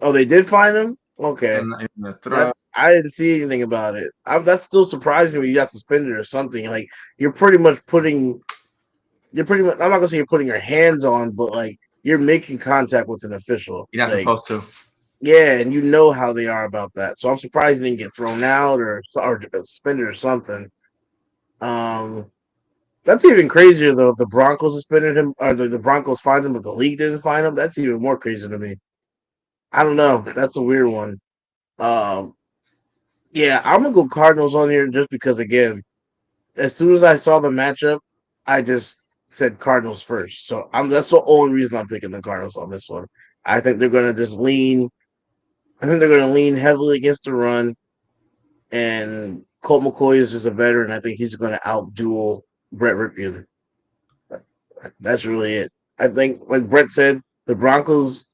oh, they did find him. Okay,
And the
that
throw.
I didn't see anything about it. That's still surprising when you got suspended or something. Like you're pretty much putting, you're pretty much. I'm not gonna say you're putting your hands on, but like you're making contact with an official.
You're not
Like
supposed to.
yeah, and you know how they are about that. So I'm surprised he didn't get thrown out or suspended or something. Um, that's even crazier though. If the Broncos suspended him, or the Broncos fined him, but the league didn't fine him. That's even more crazy to me. I don't know. That's a weird one. Um, yeah, I'm gonna go Cardinals on here just because again, as soon as I saw the matchup, I just said Cardinals first. So I'm that's the only reason I'm picking the Cardinals on this one. I think they're gonna just lean. I think they're gonna lean heavily against the run, and Colt McCoy is just a veteran. I think he's gonna outduel Brett Ripien. That's really it. I think, like Brett said, the Broncos.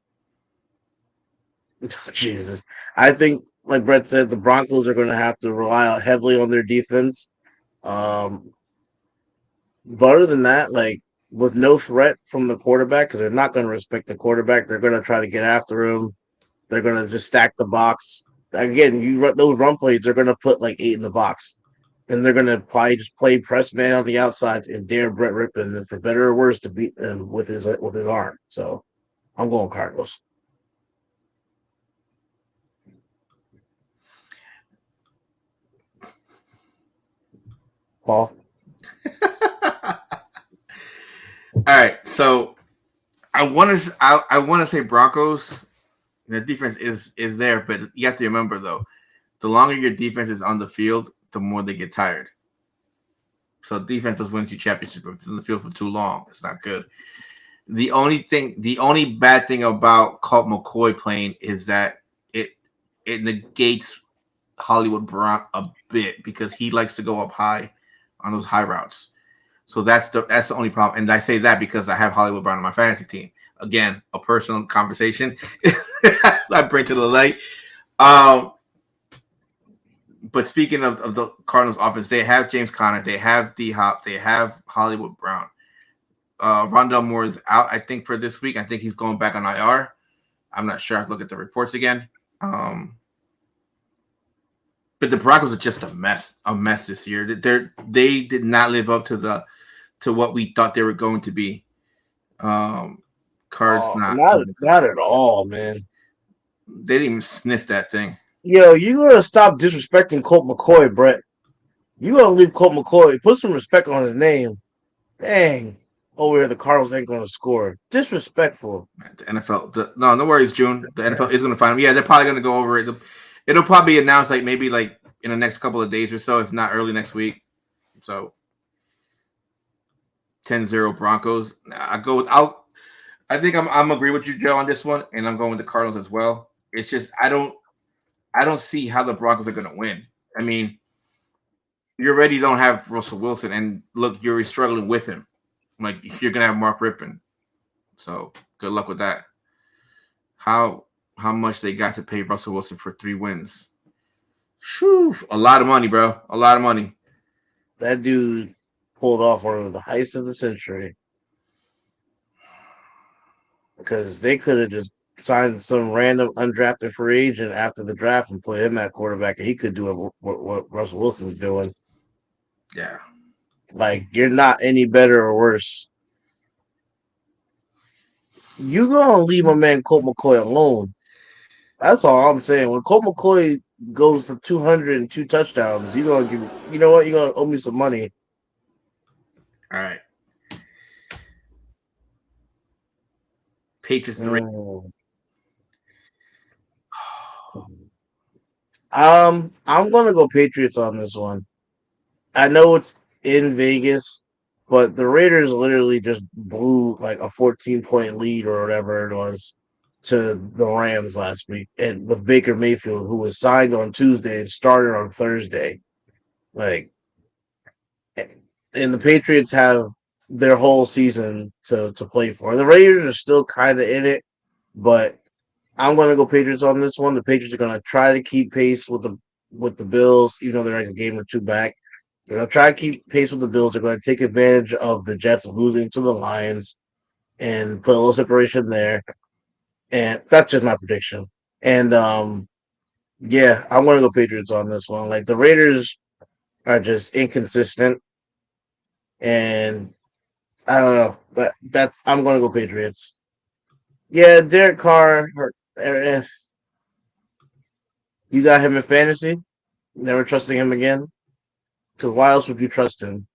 Jesus, I think, like Brett said, the Broncos are going to have to rely heavily on their defense. Um, but other than that, like with no threat from the quarterback, because they're not going to respect the quarterback, they're going to try to get after him. They're going to just stack the box. Again, those run plays. They're going to put like 8 in the box, and they're going to probably just play press man on the outside and dare Brett Rippon, and for better or worse, to beat him with his arm. So I'm going Cardinals. Paul.
All right, so I want to say Broncos. The defense is there, but you have to remember though, the longer your defense is on the field, the more they get tired. So defense just wins you championship. If it's in the field for too long, it's not good. The only bad thing about Colt McCoy playing is that it it negates Hollywood Brown a bit because he likes to go up high on those high routes. So that's the only problem. And I say that because I have Hollywood Brown on my fantasy team. Again, a personal conversation I bring to the light. Um, but speaking of the Cardinals offense, they have James Conner, they have D Hop, they have Hollywood Brown. Rondell Moore is out, I think, for this week. I think he's going back on IR. I'm not sure. I have to look at the reports again. But the Broncos are just a mess this year. They did not live up to what we thought they were going to be. Cards
Oh,
not.
not at all, man.
They didn't even sniff that thing.
Yo, you gotta stop disrespecting Colt McCoy, Brett. You gotta leave Colt McCoy. Put some respect on his name. Dang. Over here, the Cardinals ain't gonna score. Disrespectful.
The NFL. No worries, June. The NFL is going to find them. Yeah, they're probably going to go over it. It'll probably be announced like maybe like in the next couple of days or so, if not early next week. So 10-0 Broncos. I go with I'll. I think I'm agree with you, Joe, on this one, and I'm going with the Cardinals as well. It's just I don't see how the Broncos are going to win. I mean, you already don't have Russell Wilson, and look, you're struggling with him. Like you're going to have Mark Rippon. So good luck with that. How much they got to pay Russell Wilson for 3 wins? Whew, a lot of money, bro. A lot of money.
That dude pulled off one of the heists of the century. Because they could have just signed some random undrafted free agent after the draft and put him at quarterback, and he could do what Russell Wilson's doing.
Yeah.
Like, you're not any better or worse. You gonna leave my man Colt McCoy alone. That's all I'm saying. When Colt McCoy goes for 202 touchdowns, you gonna give you know what? You're gonna owe me some money.
All right. Patriots 3.
Mm. I'm gonna go Patriots on this one. I know it's in Vegas, but the Raiders literally just blew like a 14-point lead or whatever it was. to the Rams last week, and with Baker Mayfield, who was signed on Tuesday and started on Thursday. Like, and the Patriots have their whole season to play for. The Raiders are still kind of in it, but I'm going to go Patriots on this one. The Patriots are going to try to keep pace with the Bills, even though they're like a game or two back. They're going to try to keep pace with the Bills. They're going to take advantage of the Jets losing to the Lions and put a little separation there. And that's just my prediction. And yeah, I'm going to go Patriots on this one. Like the Raiders are just inconsistent, and I don't know. That's I'm going to go Patriots. Yeah, Derek Carr. If you got him in fantasy, never trusting him again. Because why else would you trust him?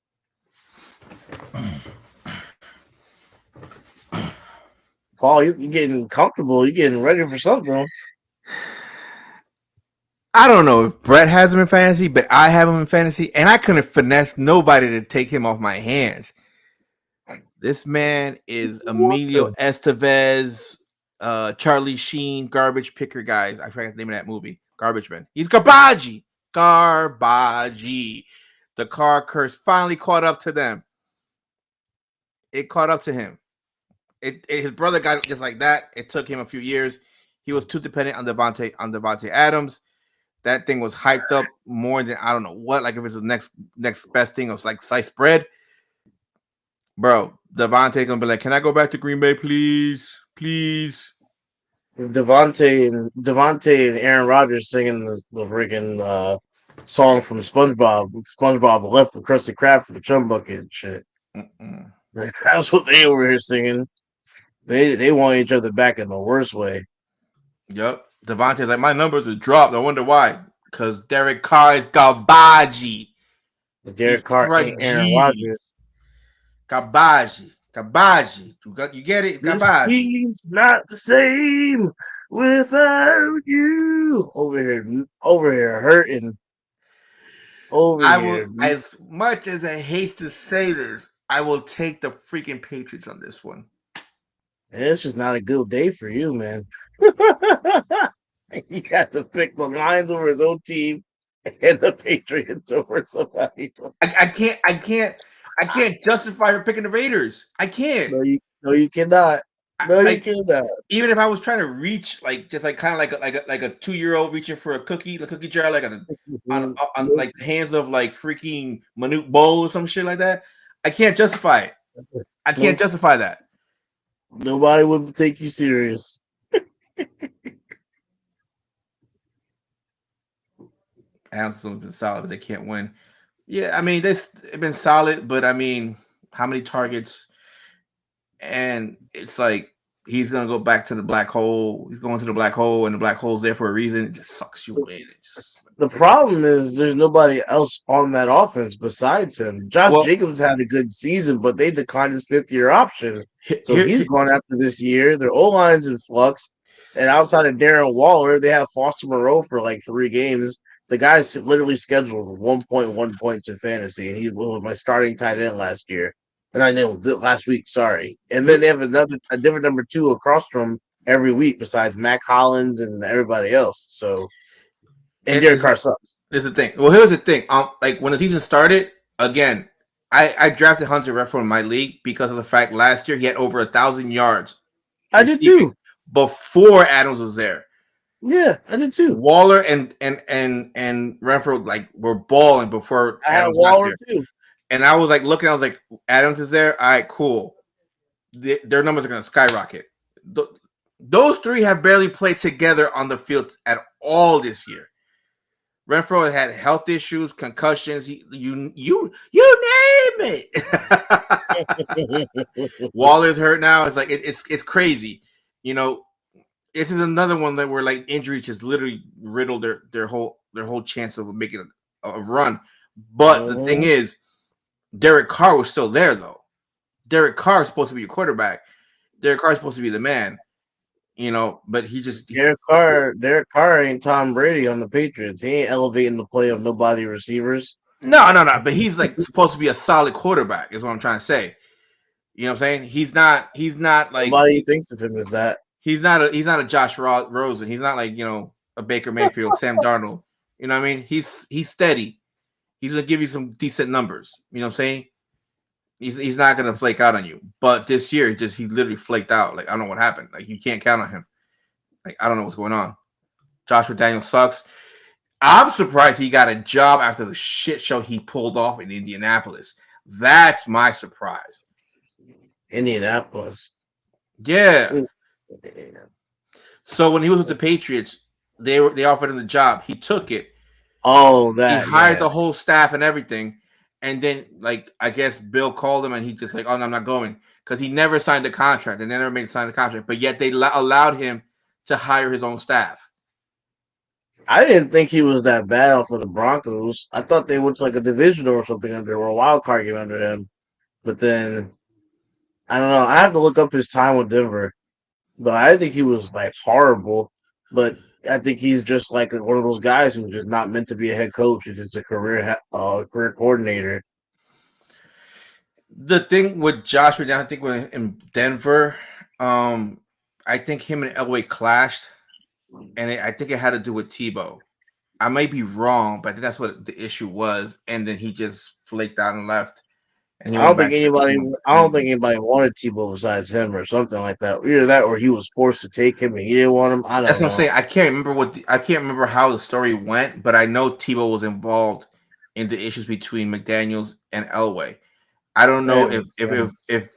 Paul, you're getting comfortable. You're getting ready for something.
I don't know if Brett has him in fantasy, but I have him in fantasy, and I couldn't finesse nobody to take him off my hands. This man is
You want
Emilio
to.
Estevez, Charlie Sheen, garbage picker guys. I forgot the name of that movie. Garbage Man. He's Garbagy. Garbagy. The car curse finally caught up to them. It caught up to him. His brother got just like that. It took him a few years. He was too dependent on Devontae Adams. That thing was hyped up more than I don't know what. Like if it's the next best thing, it was like sliced bread. Bro, Devontae gonna be like, "Can I go back to Green Bay, please, please?"
Devontae and Aaron Rodgers singing the freaking song from SpongeBob. SpongeBob left the Krusty Krab for the chum bucket and shit.
Mm-mm.
Like, that's what they were here singing. They want each other back in the worst way.
Yep. Devontae's like, my numbers are dropped. I wonder why. Because Derek Carr is Gabaji.
Derek
He's
Carr ain't Aaron
fragile.
Rodgers.
Gabaji. Gabaji. You get it?
This
Gabaji.
team's not the same without you. Over here hurting. Over
I will,
here.
as much as I hate to say this, I will take the freaking Patriots on this one.
It's just not a good day for you, man. He got to pick the Lions over his own team and the Patriots over somebody.
I can't justify her picking the Raiders. I can't.
No, you cannot. No, you
Like
cannot.
even if I was trying to reach, like just like kind of like a 2-year-old reaching for a cookie, the cookie jar, like on like the hands of like freaking Manute Bowl or some shit like that, I can't justify it. I can't justify that.
Nobody would take you serious.
Amazon's been solid, but they can't win. Yeah, I mean they've been solid, but I mean, how many targets? And it's like he's gonna go back to the black hole. He's going to the black hole, and the black hole's there for a reason. It just sucks you in.
The problem is there's nobody else on that offense besides him. Josh
Well,
Jacobs had a good season, but they declined his fifth-year option. So
here,
he's gone after this year. Their O-line's in flux. And outside of Darren Waller, they have Foster Moreau for like 3 games. The guy's literally scheduled 1.1 points in fantasy, and he was my starting tight end last year. And I know last week, sorry. And then they have a different number 2 across from every week besides Mac Hollins and everybody else. So and Derek Carr sucks.
Here's the thing. Well, here's the thing. Like when the season started, again, I drafted Hunter Renfrow in my league because of the fact last year he had over 1,000 yards.
I did too.
Before Adams was there.
Yeah, I did too.
Waller and Renfrow like were balling before
I had
Adams
Waller
got there.
too.
And I was like looking, I was like, Adams is there. All right, cool. Their numbers are going to skyrocket. Those three have barely played together on the field at all this year. Renfrow had health issues, concussions. You name it. Waller's hurt now. It's like it's crazy. You know, this is another one that where like injuries just literally riddled their whole chance of making a run. But the thing is, Derek Carr was still there though. Derek Carr is supposed to be your quarterback. Derek Carr is supposed to be the man. You know, but
Derek Carr ain't Tom Brady on the Patriots. He ain't elevating the play of nobody receivers.
No. But he's like supposed to be a solid quarterback, is what I'm trying to say. You know what I'm saying? He's not like
nobody thinks of him as that.
he's not a Josh Rosen. He's not like a Baker Mayfield, Sam Darnold. You know what I mean? He's steady. He's gonna give you some decent numbers. You know what I'm saying? He's not gonna flake out on you. But this year, he literally flaked out. Like I don't know what happened. Like you can't count on him. Like I don't know what's going on. Josh McDaniels sucks. I'm surprised he got a job after the shit show he pulled off in Indianapolis. That's my surprise.
Indianapolis.
Yeah. So when he was with the Patriots, they offered him the job. He took it.
Oh,
He
that
hired
yeah.
the whole staff and everything. And then, like, I guess Bill called him and he just like, oh, no, I'm not going. Because he never signed a contract. And they never made sign a contract. But yet they allowed him to hire his own staff.
I didn't think he was that bad for the Broncos. I thought they went to like a division or something under or a wild card game under him. But then I don't know. I have to look up his time with Denver. But I didn't think he was like horrible. But I think he's just like one of those guys who's just not meant to be a head coach. He's just a career coordinator.
The thing with Josh McDaniels, I think in Denver, I think him and Elway clashed. And I think it had to do with Tebow. I might be wrong, but I think that's what the issue was. And then he just flaked out and left. And he
I
went
don't think
back to
anybody. I don't think anybody wanted Tebow besides him or something like that. Either that or he was forced to take him and he didn't want him. I
That's
don't
what I'm
know.
saying. I can't remember how the story went, but I know Tebow was involved in the issues between McDaniels and Elway. I don't know
That makes
if
sense.
if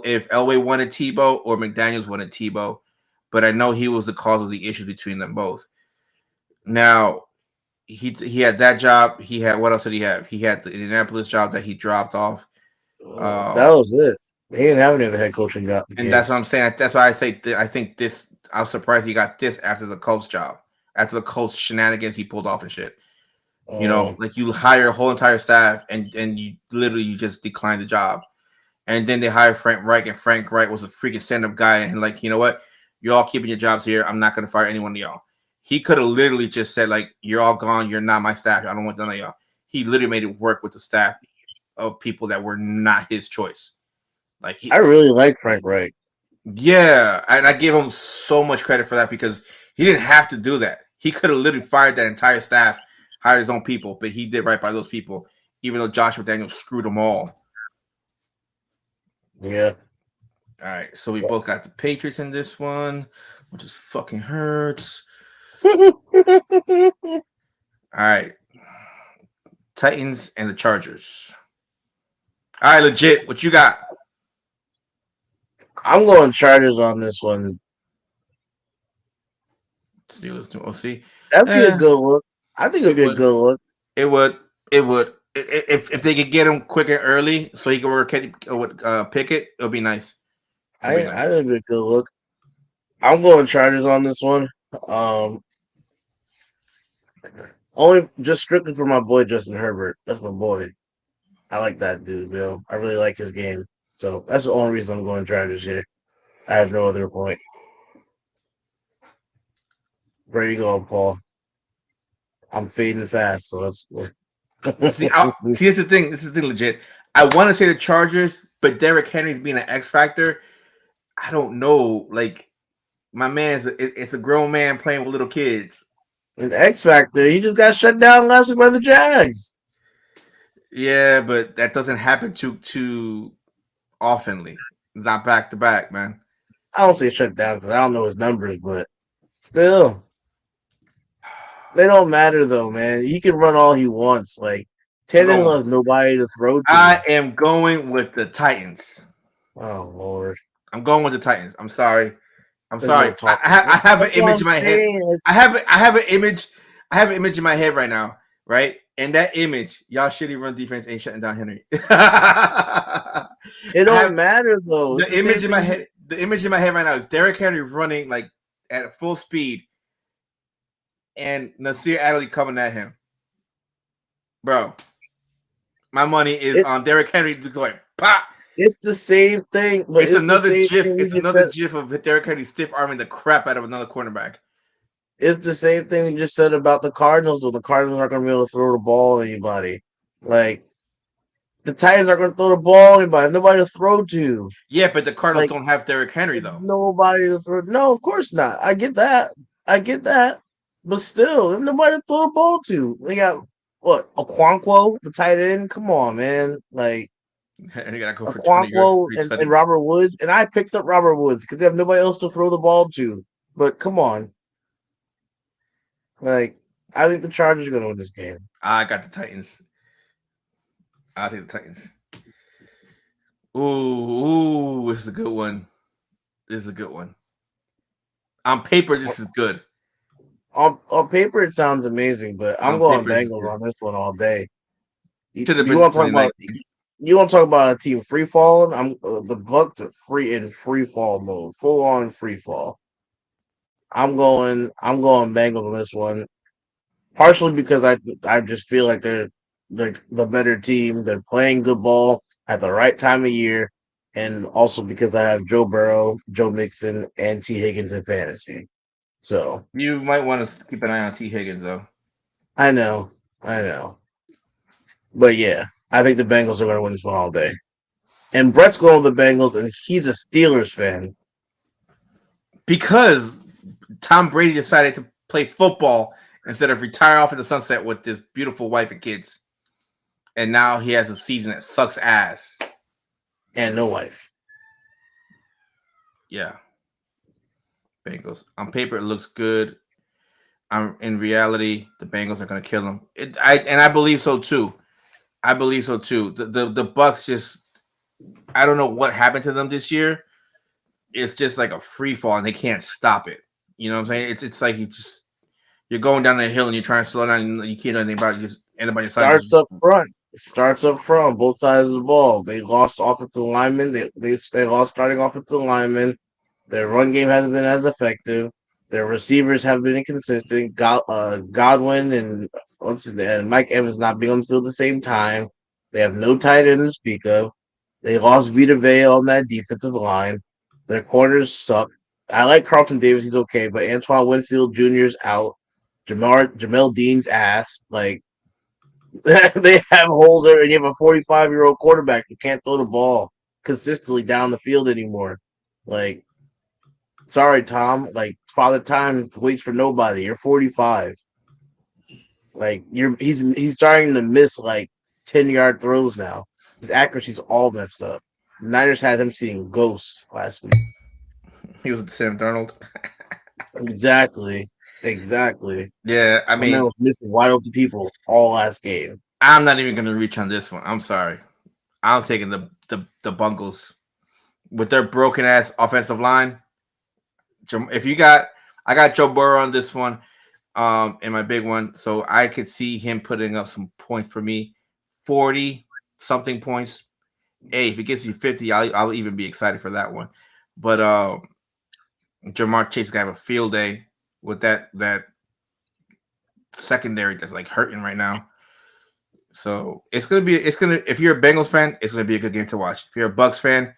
if Elway wanted Tebow or McDaniels wanted Tebow, but I know he was the cause of the issues between them both. Now he had that job. He had what else did he have? He had the Indianapolis job that he dropped off.
That was it. He didn't have any other head coaching
And that's what I'm
gigs.
saying. That's why I say I think this. I'm surprised he got this after the Colts job, after the Colts shenanigans he pulled off and shit.
Um,
Like you hire a whole entire staff and you literally you just decline the job, and then they hire Frank Reich, and Frank Reich was a freaking stand-up guy, and like you know what, you're all keeping your jobs here. I'm not gonna fire any one of y'all. He could have literally just said like, you're all gone. You're not my staff. I don't want none of y'all. He literally made it work with the staff of people that were not his choice. Like
I
he,
really like Frank Reich.
yeah, and I give him so much credit for that because he didn't have to do that. He could have literally fired that entire staff, hired his own people, but he did right by those people, even though Josh McDaniels screwed them all.
Yeah.
All right, so we both got the Patriots in this one, which is fucking hurts. All right, Titans and the Chargers. All right, legit. What you got?
I'm going Chargers on this one.
Steelers to OC.
That'd be a good look. I think it'd
It
be a
would.
good look.
It would. It would. If they could get him quick and early, so he could work Pickett, it'll be nice. It'll be
I
nice.
think it'd be a good look. I'm going Chargers on this one. Um, Only just strictly for my boy Justin Herbert. That's my boy. I like that dude, Bill. I really like his game. So that's the only reason I'm going Chargers here. I have no other point. Where you going, Paul? I'm fading fast, so let's.
See, here's the thing. This is the thing, legit. I want to say the Chargers, but Derrick Henry's being an X factor. I don't know. Like my man's, it's a grown man playing with little kids.
An X Factor. He just got shut down last week by the Jags.
Yeah, but that doesn't happen too oftenly. Not back to back, man.
I don't say shut down because I don't know his numbers, but still, they don't matter though, man. He can run all he wants. Like
I'm
Tannehill
going.
has nobody to throw to.
I am going with the Titans.
Oh Lord,
I'm going with the Titans. I'm sorry. I'm
there's no
sorry.
talk.
I have an
That's what
image
I'm
in my head.
saying.
I have an image. I have an image in my head right now, right? And that image, y'all shitty run defense ain't shutting down Henry. I
It don't
have
matter though. It's
the
the
image
same
in my
thing.
head. The image in my head right now is Derrick Henry running like at full speed, and Nasir Adderley coming at him, bro. My money is
It,
on Derrick Henry going pop.
it's the same thing, but
It's
it's the
another
same
GIF.
thing we
It's
just
another
said.
GIF of Derrick Henry stiff arming the crap out of another cornerback.
It's the same thing we just said about the Cardinals. Or the Cardinals aren't going to be able to throw the ball at anybody. Like the Titans are going to throw the ball. Anybody, have nobody to throw to.
Yeah, but the Cardinals
Like
don't have Derrick Henry though.
nobody to throw. No, of course not. I get that. I get that. But still, there's nobody to throw the ball to. They got what? Okonkwo, the tight end. Come on, man. Like
And you gotta go for 20 yards,
Okonkwo
three
and
tutties.
Robert Woods, and I picked up Robert Woods because they have nobody else to throw the ball to. But come on, like I think the Chargers are going to win this game.
I got the Titans. I think the Titans. Ooh, this is a good one. This is a good one. On paper, this is good.
On paper, it sounds amazing, but I'm
On
going
paper, this is
Bengals
good.
on this one all day. You,
Should have
you
been
want to talk about
2019.
you want to talk about a team free falling? I'm the Bucks are free fall mode, full on free fall. I'm going Bengals on this one, partially because I just feel like they're like the better team. They're playing good ball at the right time of year, and also because I have Joe Burrow, Joe Mixon, and T Higgins in fantasy. So
You might want to keep an eye on T. Higgins though.
I know, I know, but yeah, I think the Bengals are going to win this one all day. And Brett's going with the Bengals, and he's a Steelers fan.
Because Tom Brady decided to play football instead of retire off in the sunset with this beautiful wife and kids. And now he has a season that sucks ass.
And no wife.
Yeah. Bengals. On paper, it looks good. In reality, the Bengals are going to kill them. I believe so too. I believe so too. The Bucks just, I don't know what happened to them this year. It's just like a free fall and they can't stop it. You know what I'm saying? It's like you're going down the hill and you're trying to slow down and you can't do anything about it. You just end up on your side.
Starts up front. Starts up front, both sides of the ball. They lost offensive linemen. They lost starting offensive linemen. Their run game hasn't been as effective. Their receivers have been inconsistent. Godwin and what's his name? And Mike Evans not being on the field at the same time. They have no tight end to speak of. They lost Vita Vea on that defensive line. Their corners suck. I like Carlton Davis; he's okay, but Antoine Winfield Jr.'s out. Jamel Dean's ass. Like they have holes there, and you have a 45-year-old quarterback who can't throw the ball consistently down the field anymore. Like, sorry, Tom. Like, Father Time waits for nobody. You're 45. Like, he's starting to miss like 10-yard throws now. His accuracy's all messed up. Niners had him seeing ghosts last week.
He was with Sam Darnold.
Exactly. Exactly.
Yeah, I
My man
mean,
was missing wide open people all last game.
I'm not even going to reach on this one. I'm sorry. I'm taking the Bungles with their broken ass offensive line. If you got, I got Joe Burrow on this one, in my big one, so I could see him putting up some points for me, 40 something points. Hey, if it gets you 50, I'll even be excited for that one. But Jamar Chase is gonna have a field day with that secondary that's like hurting right now. So if you're a Bengals fan, it's gonna be a good game to watch. If you're a Bucks fan,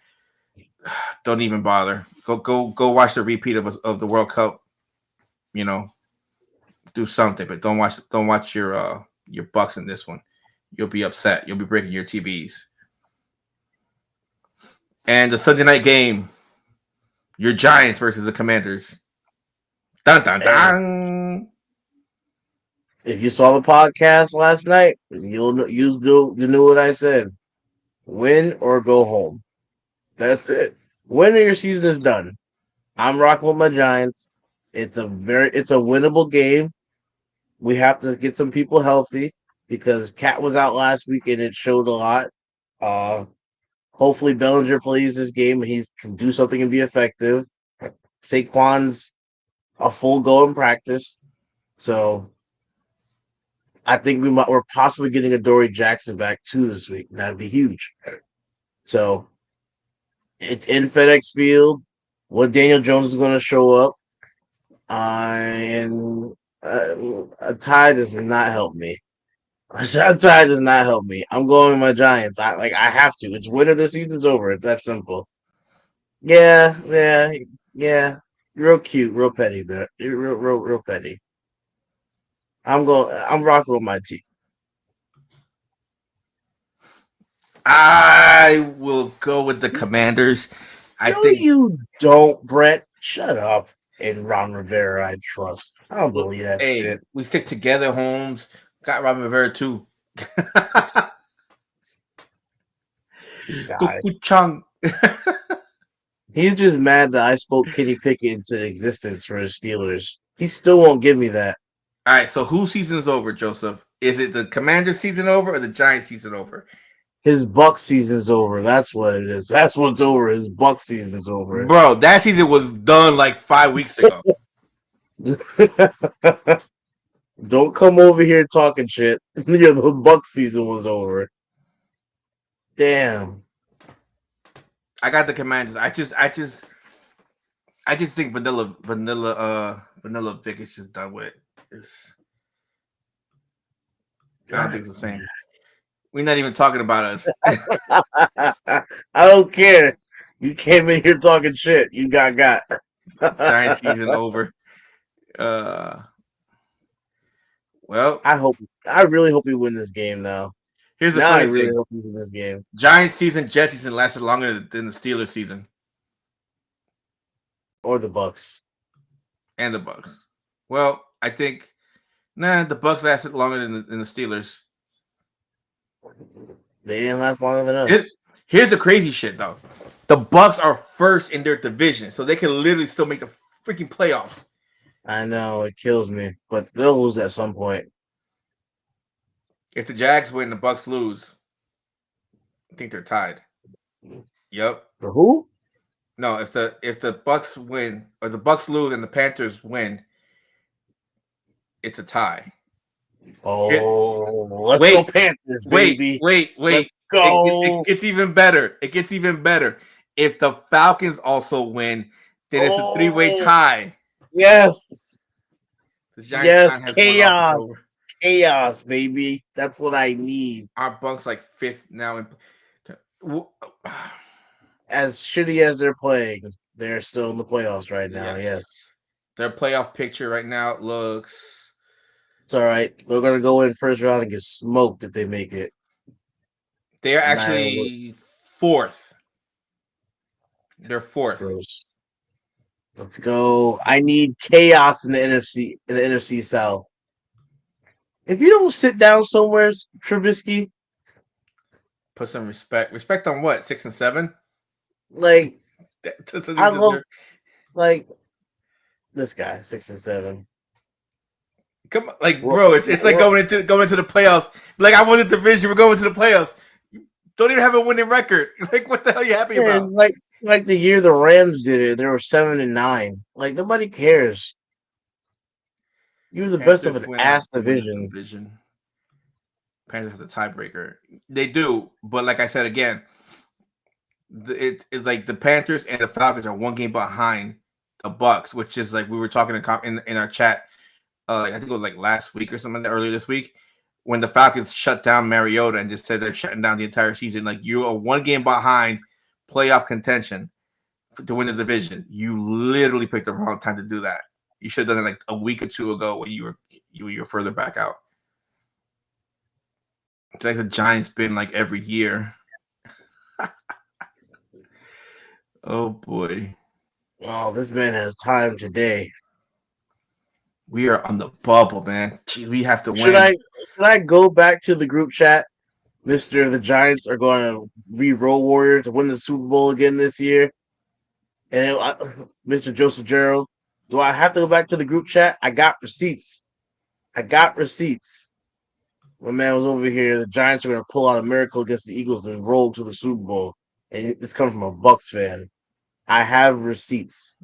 don't even bother. Go watch the repeat of the World Cup. You know, do something, but don't watch your Bucks in this one. You'll be upset. You'll be breaking your TVs. And the Sunday night game, your Giants versus the Commanders. Dun dun
Hey,
dun.
if you saw the podcast last night, you knew what I said. Win or go home. That's it. Win or your season is done. I'm rocking with my Giants. It's a winnable game. We have to get some people healthy because Cat was out last week and it showed a lot. Uh, hopefully Bellinger plays this game and he can do something and be effective. Saquon's a full go in practice, so I think we're possibly getting a Dory Jackson back too this week. That'd be huge. So it's in FedEx Field. What Daniel Jones is going to show up, and a tie does not help me. A tie does not help me. I'm going with my Giants. I have to. It's winter. The season's over. It's that simple. Yeah, yeah, yeah. Real cute, real petty, but real petty. I'm rocking with my team.
I will go with the Commanders. I
No,
think
you don't, Brett. Shut up. And Ron Rivera, I trust. I don't believe that
hey,
shit.
we stick together, Holmes. Got Robin Rivera too.
Guy.
Kukuchang.
He's just mad that I spoke Kenny Pickett into existence for his Steelers. He still won't give me that.
All right, so whose season is over, Joseph? Is it the Commanders season over or the Giants season over?
His Buck season's over. That's what it is. That's what's over. His Buck season's over.
Bro, that season was done like 5 weeks ago.
Don't come over here talking shit. Yeah, the Buck season was over. Damn.
I got the Commanders. I just think Vanilla Vic is just done with. It's, I don't think it's the same. We're not even talking about us.
I don't care. You came in here talking shit. You got.
Giant season over. Uh, well,
I really hope we win this game now.
here's the
Now I
funny
really
thing:
hope we win this game.
Giant season, Jet season lasted longer than the Steelers season
Or the Bucks.
and the Bucks. Well, I think the Bucks lasted longer than the Steelers.
They didn't last longer than us.
Here's the crazy shit though: the Bucks are first in their division, so they can literally still make the freaking playoffs.
I know it kills me, but they'll lose at some point.
If the Jags win, the Bucks lose. I think they're tied. Yep.
The who?
No, if the Bucks win or the Bucks lose and the Panthers win, it's a tie.
Oh, let's go
Wait,
Panthers, baby. Let's
It
go.
gets even better. It gets even better. If the Falcons also win, then it's a three-way
Oh,
tie.
yes.
The Giants
Yes,
time has one off. It's
chaos.
over.
Chaos, baby. That's what I need.
Our Bucks like fifth now.
As shitty as they're playing, they're still in the playoffs right now.
Yes.
Yes.
Their playoff picture right now looks.
It's all right. They're going to go in first round and get smoked if they make it.
They are
I'm not even
actually fourth. They're fourth.
gross. Let's go. I need chaos in the NFC South. If you don't sit down somewhere, Trubisky,
Put some respect. Respect on what? 6 and 7.
like
That's what
I
you
love
deserve.
like this guy, 6 and 7.
Come on, like
We're,
bro, it's like
we're,
going into the playoffs. Like I won the division, we're going to the playoffs. Don't even have a winning record. Like what the hell are you happy about?
man, like the year the Rams did it, they were 7-9. Like nobody cares. You're the best of
Panthers
an
win
ass
the
division.
division. Panthers has a tiebreaker. They do, but like I said again, it's like the Panthers and the Falcons are one game behind the Bucks, which is like we were talking in our chat. I think it was like last week or something earlier this week when the Falcons shut down Mariota and just said they're shutting down the entire season. Like you are one game behind playoff contention to win the division. You literally picked the wrong time to do that. You should have done it like a week or two ago when you were further back out. It's like the Giants been like every year. Oh boy.
Oh, this man has time today.
We are on the bubble, man. Gee, we have to
Should
win.
I go back to the group chat, Mister? The Giants are going to re-roll Warrior to win the Super Bowl again this year, and Mister Joseph Gerald. Do I have to go back to the group chat? I got receipts. I got receipts. My man was over here. The Giants are going to pull out a miracle against the Eagles and roll to the Super Bowl, and it's coming from a Bucks fan. I have receipts.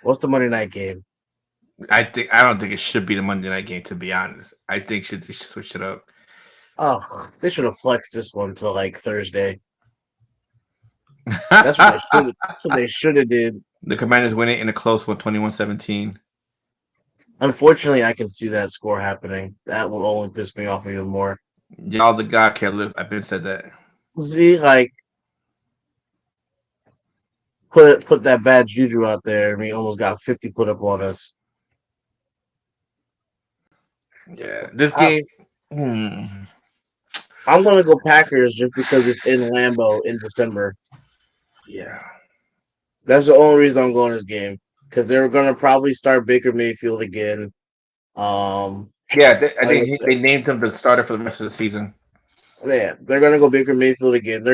What's the Monday night game?
I don't think it should be the Monday night game, to be honest. I think they should switch it up.
Oh, they should have flexed this one to like Thursday. That's what they should. That's what they should have did.
The Commanders win it in a close one, 21-17.
Unfortunately, I can see that score happening. That will only piss me off even more.
Y'all the God killers. I've been said that.
See, like put that bad juju out there. I mean, almost got 50 put up on us.
Yeah, this
I,
game.
I'm gonna go Packers just because it's in Lambeau in December.
Yeah.
That's the only reason I'm going this game because they're gonna probably start Baker Mayfield again. Um,
Yeah, I
like I
think
said,
they named him the starter for the rest of the season.
yeah, they're gonna go Baker Mayfield again.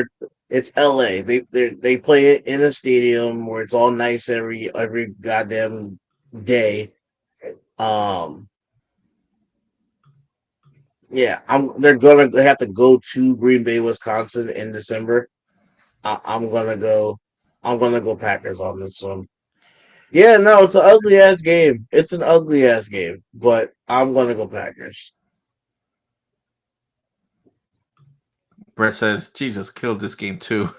It's L.A. They play it in a stadium where it's all nice every goddamn day. Um, yeah, they have to go to Green Bay, Wisconsin in December. I'm gonna go. I'm gonna go Packers on this one. Yeah, no, it's an ugly ass game. It's an ugly ass game, but I'm gonna go Packers.
Brett says Jesus killed this game too.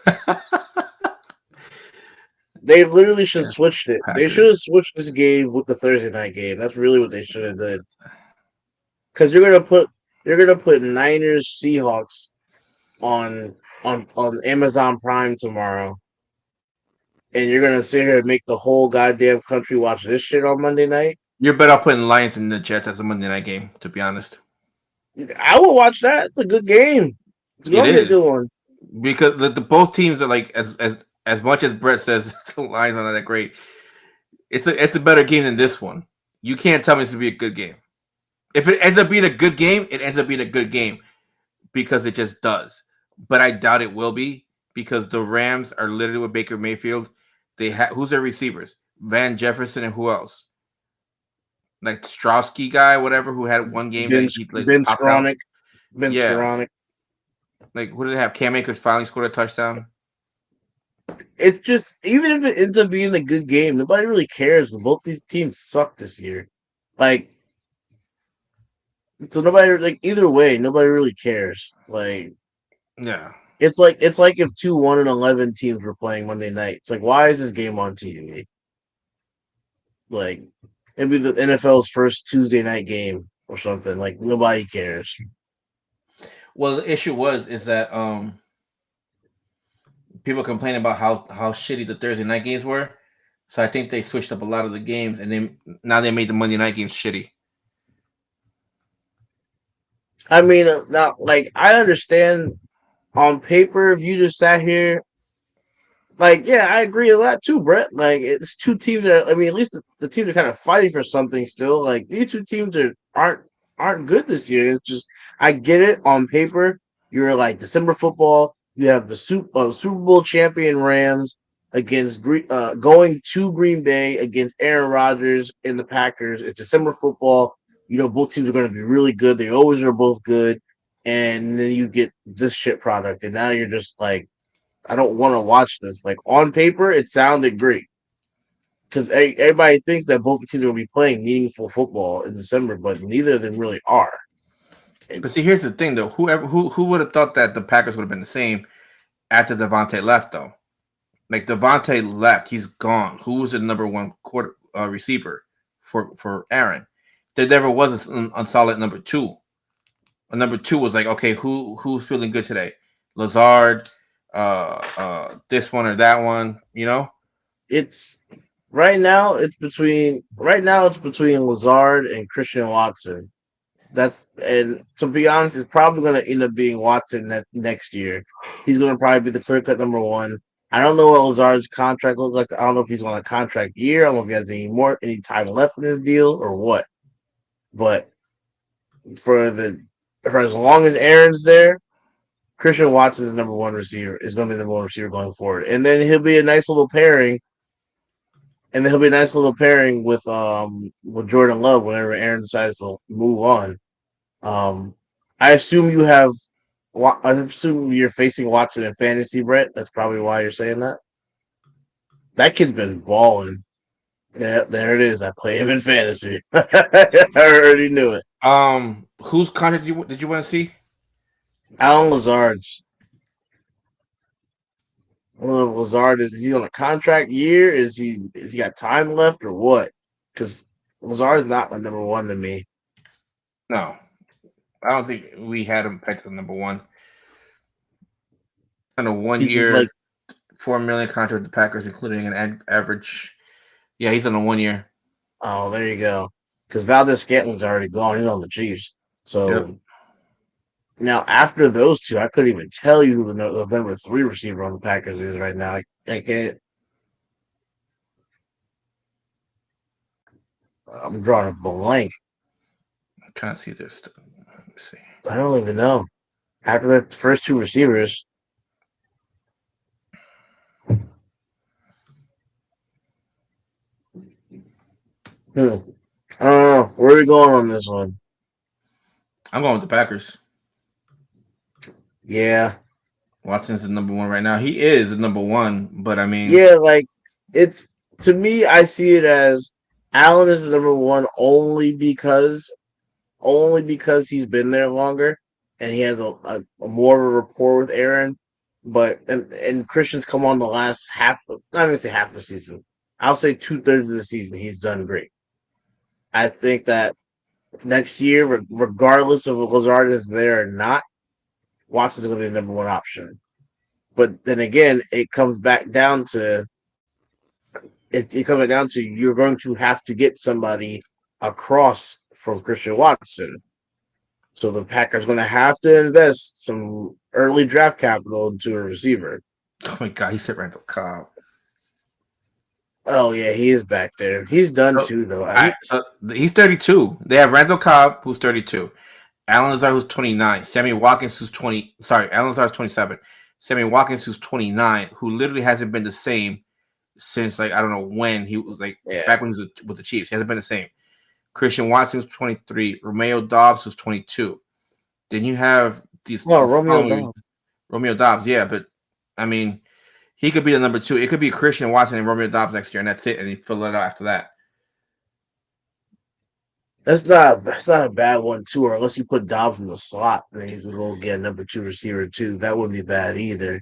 They literally should have
Yes,
switched it. They should
Packers.
have switched this game with the Thursday night game. That's really what they should have done. Because you're gonna put Niners Seahawks on on Amazon Prime tomorrow, and you're gonna sit here and make the whole goddamn country watch this shit on Monday night.
You're better off putting Lions and the Jets as a Monday night game, to be honest.
I will watch that. It's a good game. It's
It
gonna be a
is
good one.
because the both teams are like as much as Brett says the Lions are not that great. It's a better game than this one. You can't tell me it's gonna be a good game. If it ends up being a good game, it ends up being a good game because it just does. But I doubt it will be because the Rams are literally with Baker Mayfield. They have who's their receivers? Van Jefferson and who else? Like Strowski guy, whatever, who had one game that he like
Ben
popped out.
Skowronek. Ben
Yeah,
Skowronek.
like who did they have? Cam Akers finally scored a touchdown.
It's just even if it ends up being a good game, nobody really cares. Both these teams suck this year. Like so, nobody like either way. Nobody really cares. Like
Yeah.
it's like if two 1-11 teams were playing Monday night. It's like why is this game on TV? Like it'd be the NFL's first Tuesday night game or something. Like nobody cares.
Well, the issue is that people complain about how shitty the Thursday night games were. So I think they switched up a lot of the games, and then now they made the Monday night games shitty.
I mean, now like I understand on paper if you just sat here. Like, yeah, I agree a lot too, Brett. Like, it's two teams that I mean, at least the teams are kind of fighting for something still. Like, these two teams aren't good this year. It's just I get it on paper. You're like December football. You have the Super Bowl champion Rams against going to Green Bay against Aaron Rodgers and the Packers. It's December football. You know, both teams are going to be really good. They always are both good, and then you get this shit product, and now you're just like I don't want to watch this. Like on paper, it sounded great because everybody thinks that both the teams will be playing meaningful football in December, but neither of them really are.
But see, here's the thing, though. Who would have thought that the Packers would have been the same after Devontae left, though? Like Devontae left, he's gone. Who was the number one quarter receiver for Aaron? There never was a solid number two. A number two was like, okay, who's feeling good today? Lazard, this one or that one, you know?
It's right now it's between Lazard and Christian Watson. That's and to be honest, it's probably going to end up being Watson next year. He's going to probably be the clear cut number one. I don't know what Lazard's contract looks like. I don't know if he's on a contract year. I don't know if he has any time left in his deal or what. But for as long as Aaron's there, Christian Watson is number one receiver. Is going to be the number one receiver going forward, and then he'll be a nice little pairing. And then he'll be a nice little pairing with Jordan Love whenever Aaron decides to move on. Um, I assume you have. I assume you're facing Watson in fantasy, Brett. That's probably why you're saying that. That kid's been balling. Yeah, there it is. I play him in fantasy. I already knew it.
Whose contract did you want to see?
Alan Lazard's. Well, Lazard is he on a contract year? Is he got time left or what? Because Lazard's not my number one to me.
No, I don't think we had him pegged as number one. On a one
He's just like,
year, $4 million contract with the Packers, including an average. Yeah, he's on a 1 year.
oh, there you go. Because Valdez Scantling's already gone. He's on the Chiefs.
Yep.
So Now, after those two, I couldn't even tell you who the number three receiver on the Packers is right now. I can't. I'm drawing a blank.
I'm trying to see this. Let me see.
I don't even know. After the first two receivers, hmm. I don't know. Where are we going on this one?
I'm going with the Packers.
Yeah,
Watson's the number one right now. He is the number one, but I mean,
yeah. Like it's to me, I see it as Allen is the number one only because he's been there longer and he has a more of a rapport with Aaron. But and Christian's come on the last not even say half of the season. I'll say 2/3 of the season. He's done great. I think that next year, regardless of if Lazard is there or not, Watson's going to be the number one option. But then again, it comes down to you're going to have to get somebody across from Christian Watson. So the Packers going to have to invest some early draft capital into a receiver.
oh my God, he said Randall Cobb.
Oh yeah, he is back there. He's done
So,
too, though.
all right, so he's 32. They have Randall Cobb, who's 32. Alan Lazard, who's 29. Sammy Watkins, who's 20. Sorry, Alan Lazard's 27. Sammy Watkins, who's 29, who literally hasn't been the same since, like, I don't know when he was, like,
Yeah.
back when he was with the Chiefs. He hasn't been the same. Christian Watson, who's 23. Romeo Dobbs, who's 22. Then you have these.
No,
this
Romeo Dobbs.
Romeo Dobbs, yeah, but I mean, he could be the number two. It could be Christian Watson and Romeo Dobbs next year, and that's it. And you fill it out after that.
That's not a bad one too. Or unless you put Dobbs in the slot, then you can go get a number two receiver too. That wouldn't be bad either.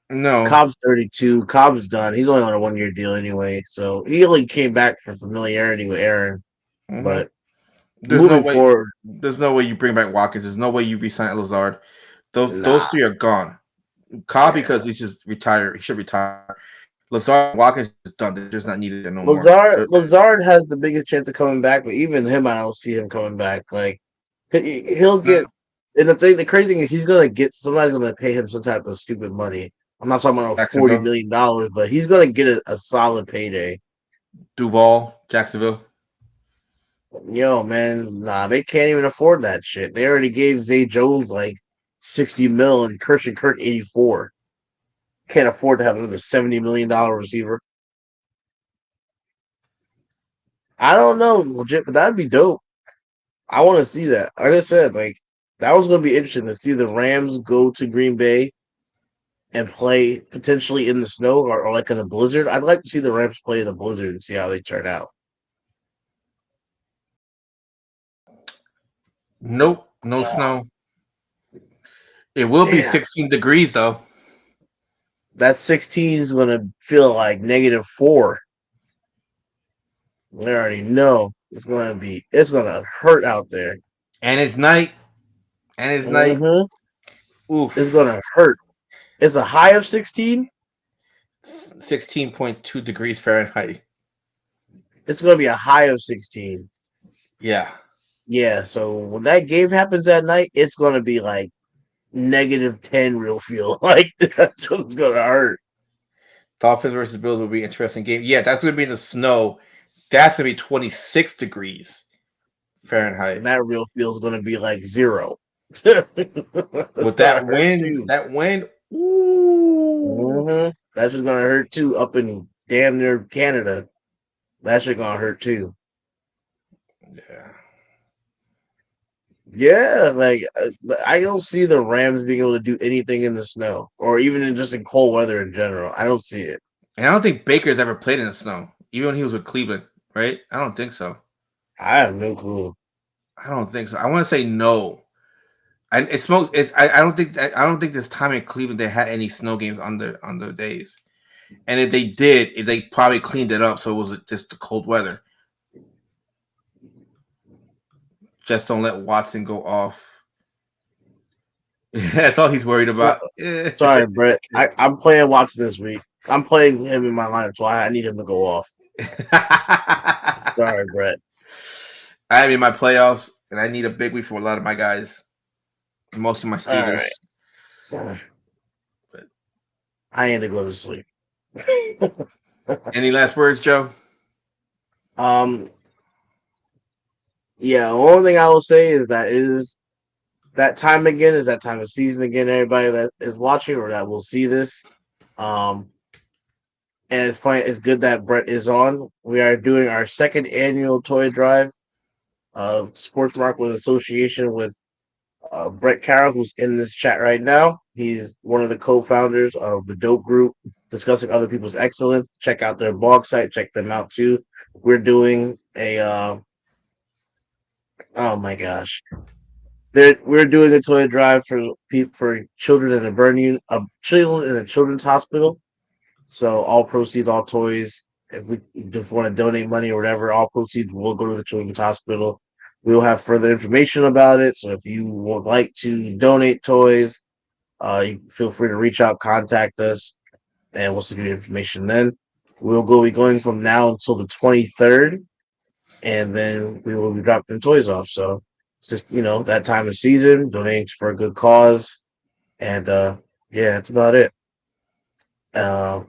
No,
Cobb's 32. Cobb's done. He's only on a 1 year deal anyway, so he only came back for familiarity with Aaron.
mm-hmm.
But
There's no
moving
way.
forward,
There's no way you bring back Watkins. There's no way you re-sign Lazard. Those
nah.
three are gone. Cobb
Yeah.
because he's just retired. He should retire. Lazard, Watkins is done. They're just not needed no more.
Lazard has the biggest chance of coming back, but even him, I don't see him coming back. Like he'll get. And the crazy thing is, he's gonna get somebody's gonna pay him some type of stupid money. I'm not talking about $40
Jacksonville,
million, but he's gonna get a solid payday.
Duval, Jacksonville.
Yo, man, nah, they can't even afford that shit. They already gave Zay Jones like 60 mil and Christian Kirk 84. Can't afford to have another $70 million receiver. I don't know, legit, but that'd be dope. I want to see that. Like I said, like that was going to be interesting to see the Rams go to Green Bay and play potentially in the snow or like in a blizzard. I'd like to see the Rams play in a blizzard and see how they turn out.
Nope, no snow. It will be 16 degrees though.
That 16 is going to feel like -4. We already know it's going to hurt out there.
And it's night. Oof.
It's going to hurt. It's a high of 16.
16.2 degrees Fahrenheit.
It's going to be a high of 16.
Yeah.
Yeah, so when that game happens at night, it's going to be like -10 real feel. Like, that's what's going to hurt.
Dolphins versus Bills will be an interesting game. Yeah, that's going to be in the snow. That's going to be 26 degrees Fahrenheit.
And that real feel is going to be like 0.
With that wind, ooh.
That's just going to hurt too up in damn near Canada. That shit going to hurt too.
Yeah.
Yeah, like I don't see the Rams being able to do anything in the snow or even in cold weather in general. I don't see it.
And I don't think Baker's ever played in the snow, even when he was with Cleveland, right? I don't think so.
I have no clue.
I don't think so. I want to say no. And I don't think this time in Cleveland they had any snow games on their days. And if they did, they probably cleaned it up so it was just the cold weather. Just don't let Watson go off. That's all he's worried about.
Sorry, Brett. I'm playing Watson this week. I'm playing him in my lineup, so I need him to go off. Sorry, Brett.
I'm in my playoffs, and I need a big week for a lot of my guys. Most of my
All
Steelers.
right.
But
I need to go to sleep.
any last words, Joe?
um, yeah. The only thing I will say is that it is that time again. Is that time of season again? Everybody that is watching or that will see this. Um, and it's funny. It's good that Brett is on. We are doing our second annual toy drive of Sports Market Association with Brett Carroll, who's in this chat right now. He's one of the co-founders of the Dope Group, discussing other people's excellence. Check out their blog site. Check them out too. We're doing a oh my gosh, we're doing a toy drive for children in a children in a children's hospital. So all proceeds, all toys. If we just want to donate money or whatever, all proceeds will go to the children's hospital. We will have further information about it. So if you would like to donate toys, you feel free to reach out, contact us, and we'll send you the information then. We'll go be going from now until the 23rd, and then we will be dropping toys off. So it's just, that time of season, donating for a good cause. And yeah, that's about it. Uh,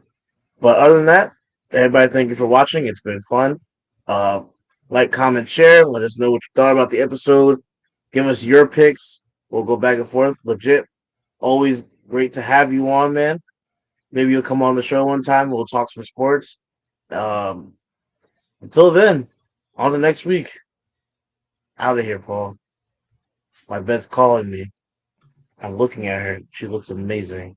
but other than that, everybody, thank you for watching. It's been fun. Uh, like, comment, share. Let us know what you thought about the episode. Give us your picks. We'll go back and forth. Legit. Always great to have you on, man. Maybe you'll come on the show one time. We'll talk some sports. Um, until then, on to next week. Out of here, Paul. My vet's calling me. I'm looking at her. She looks amazing.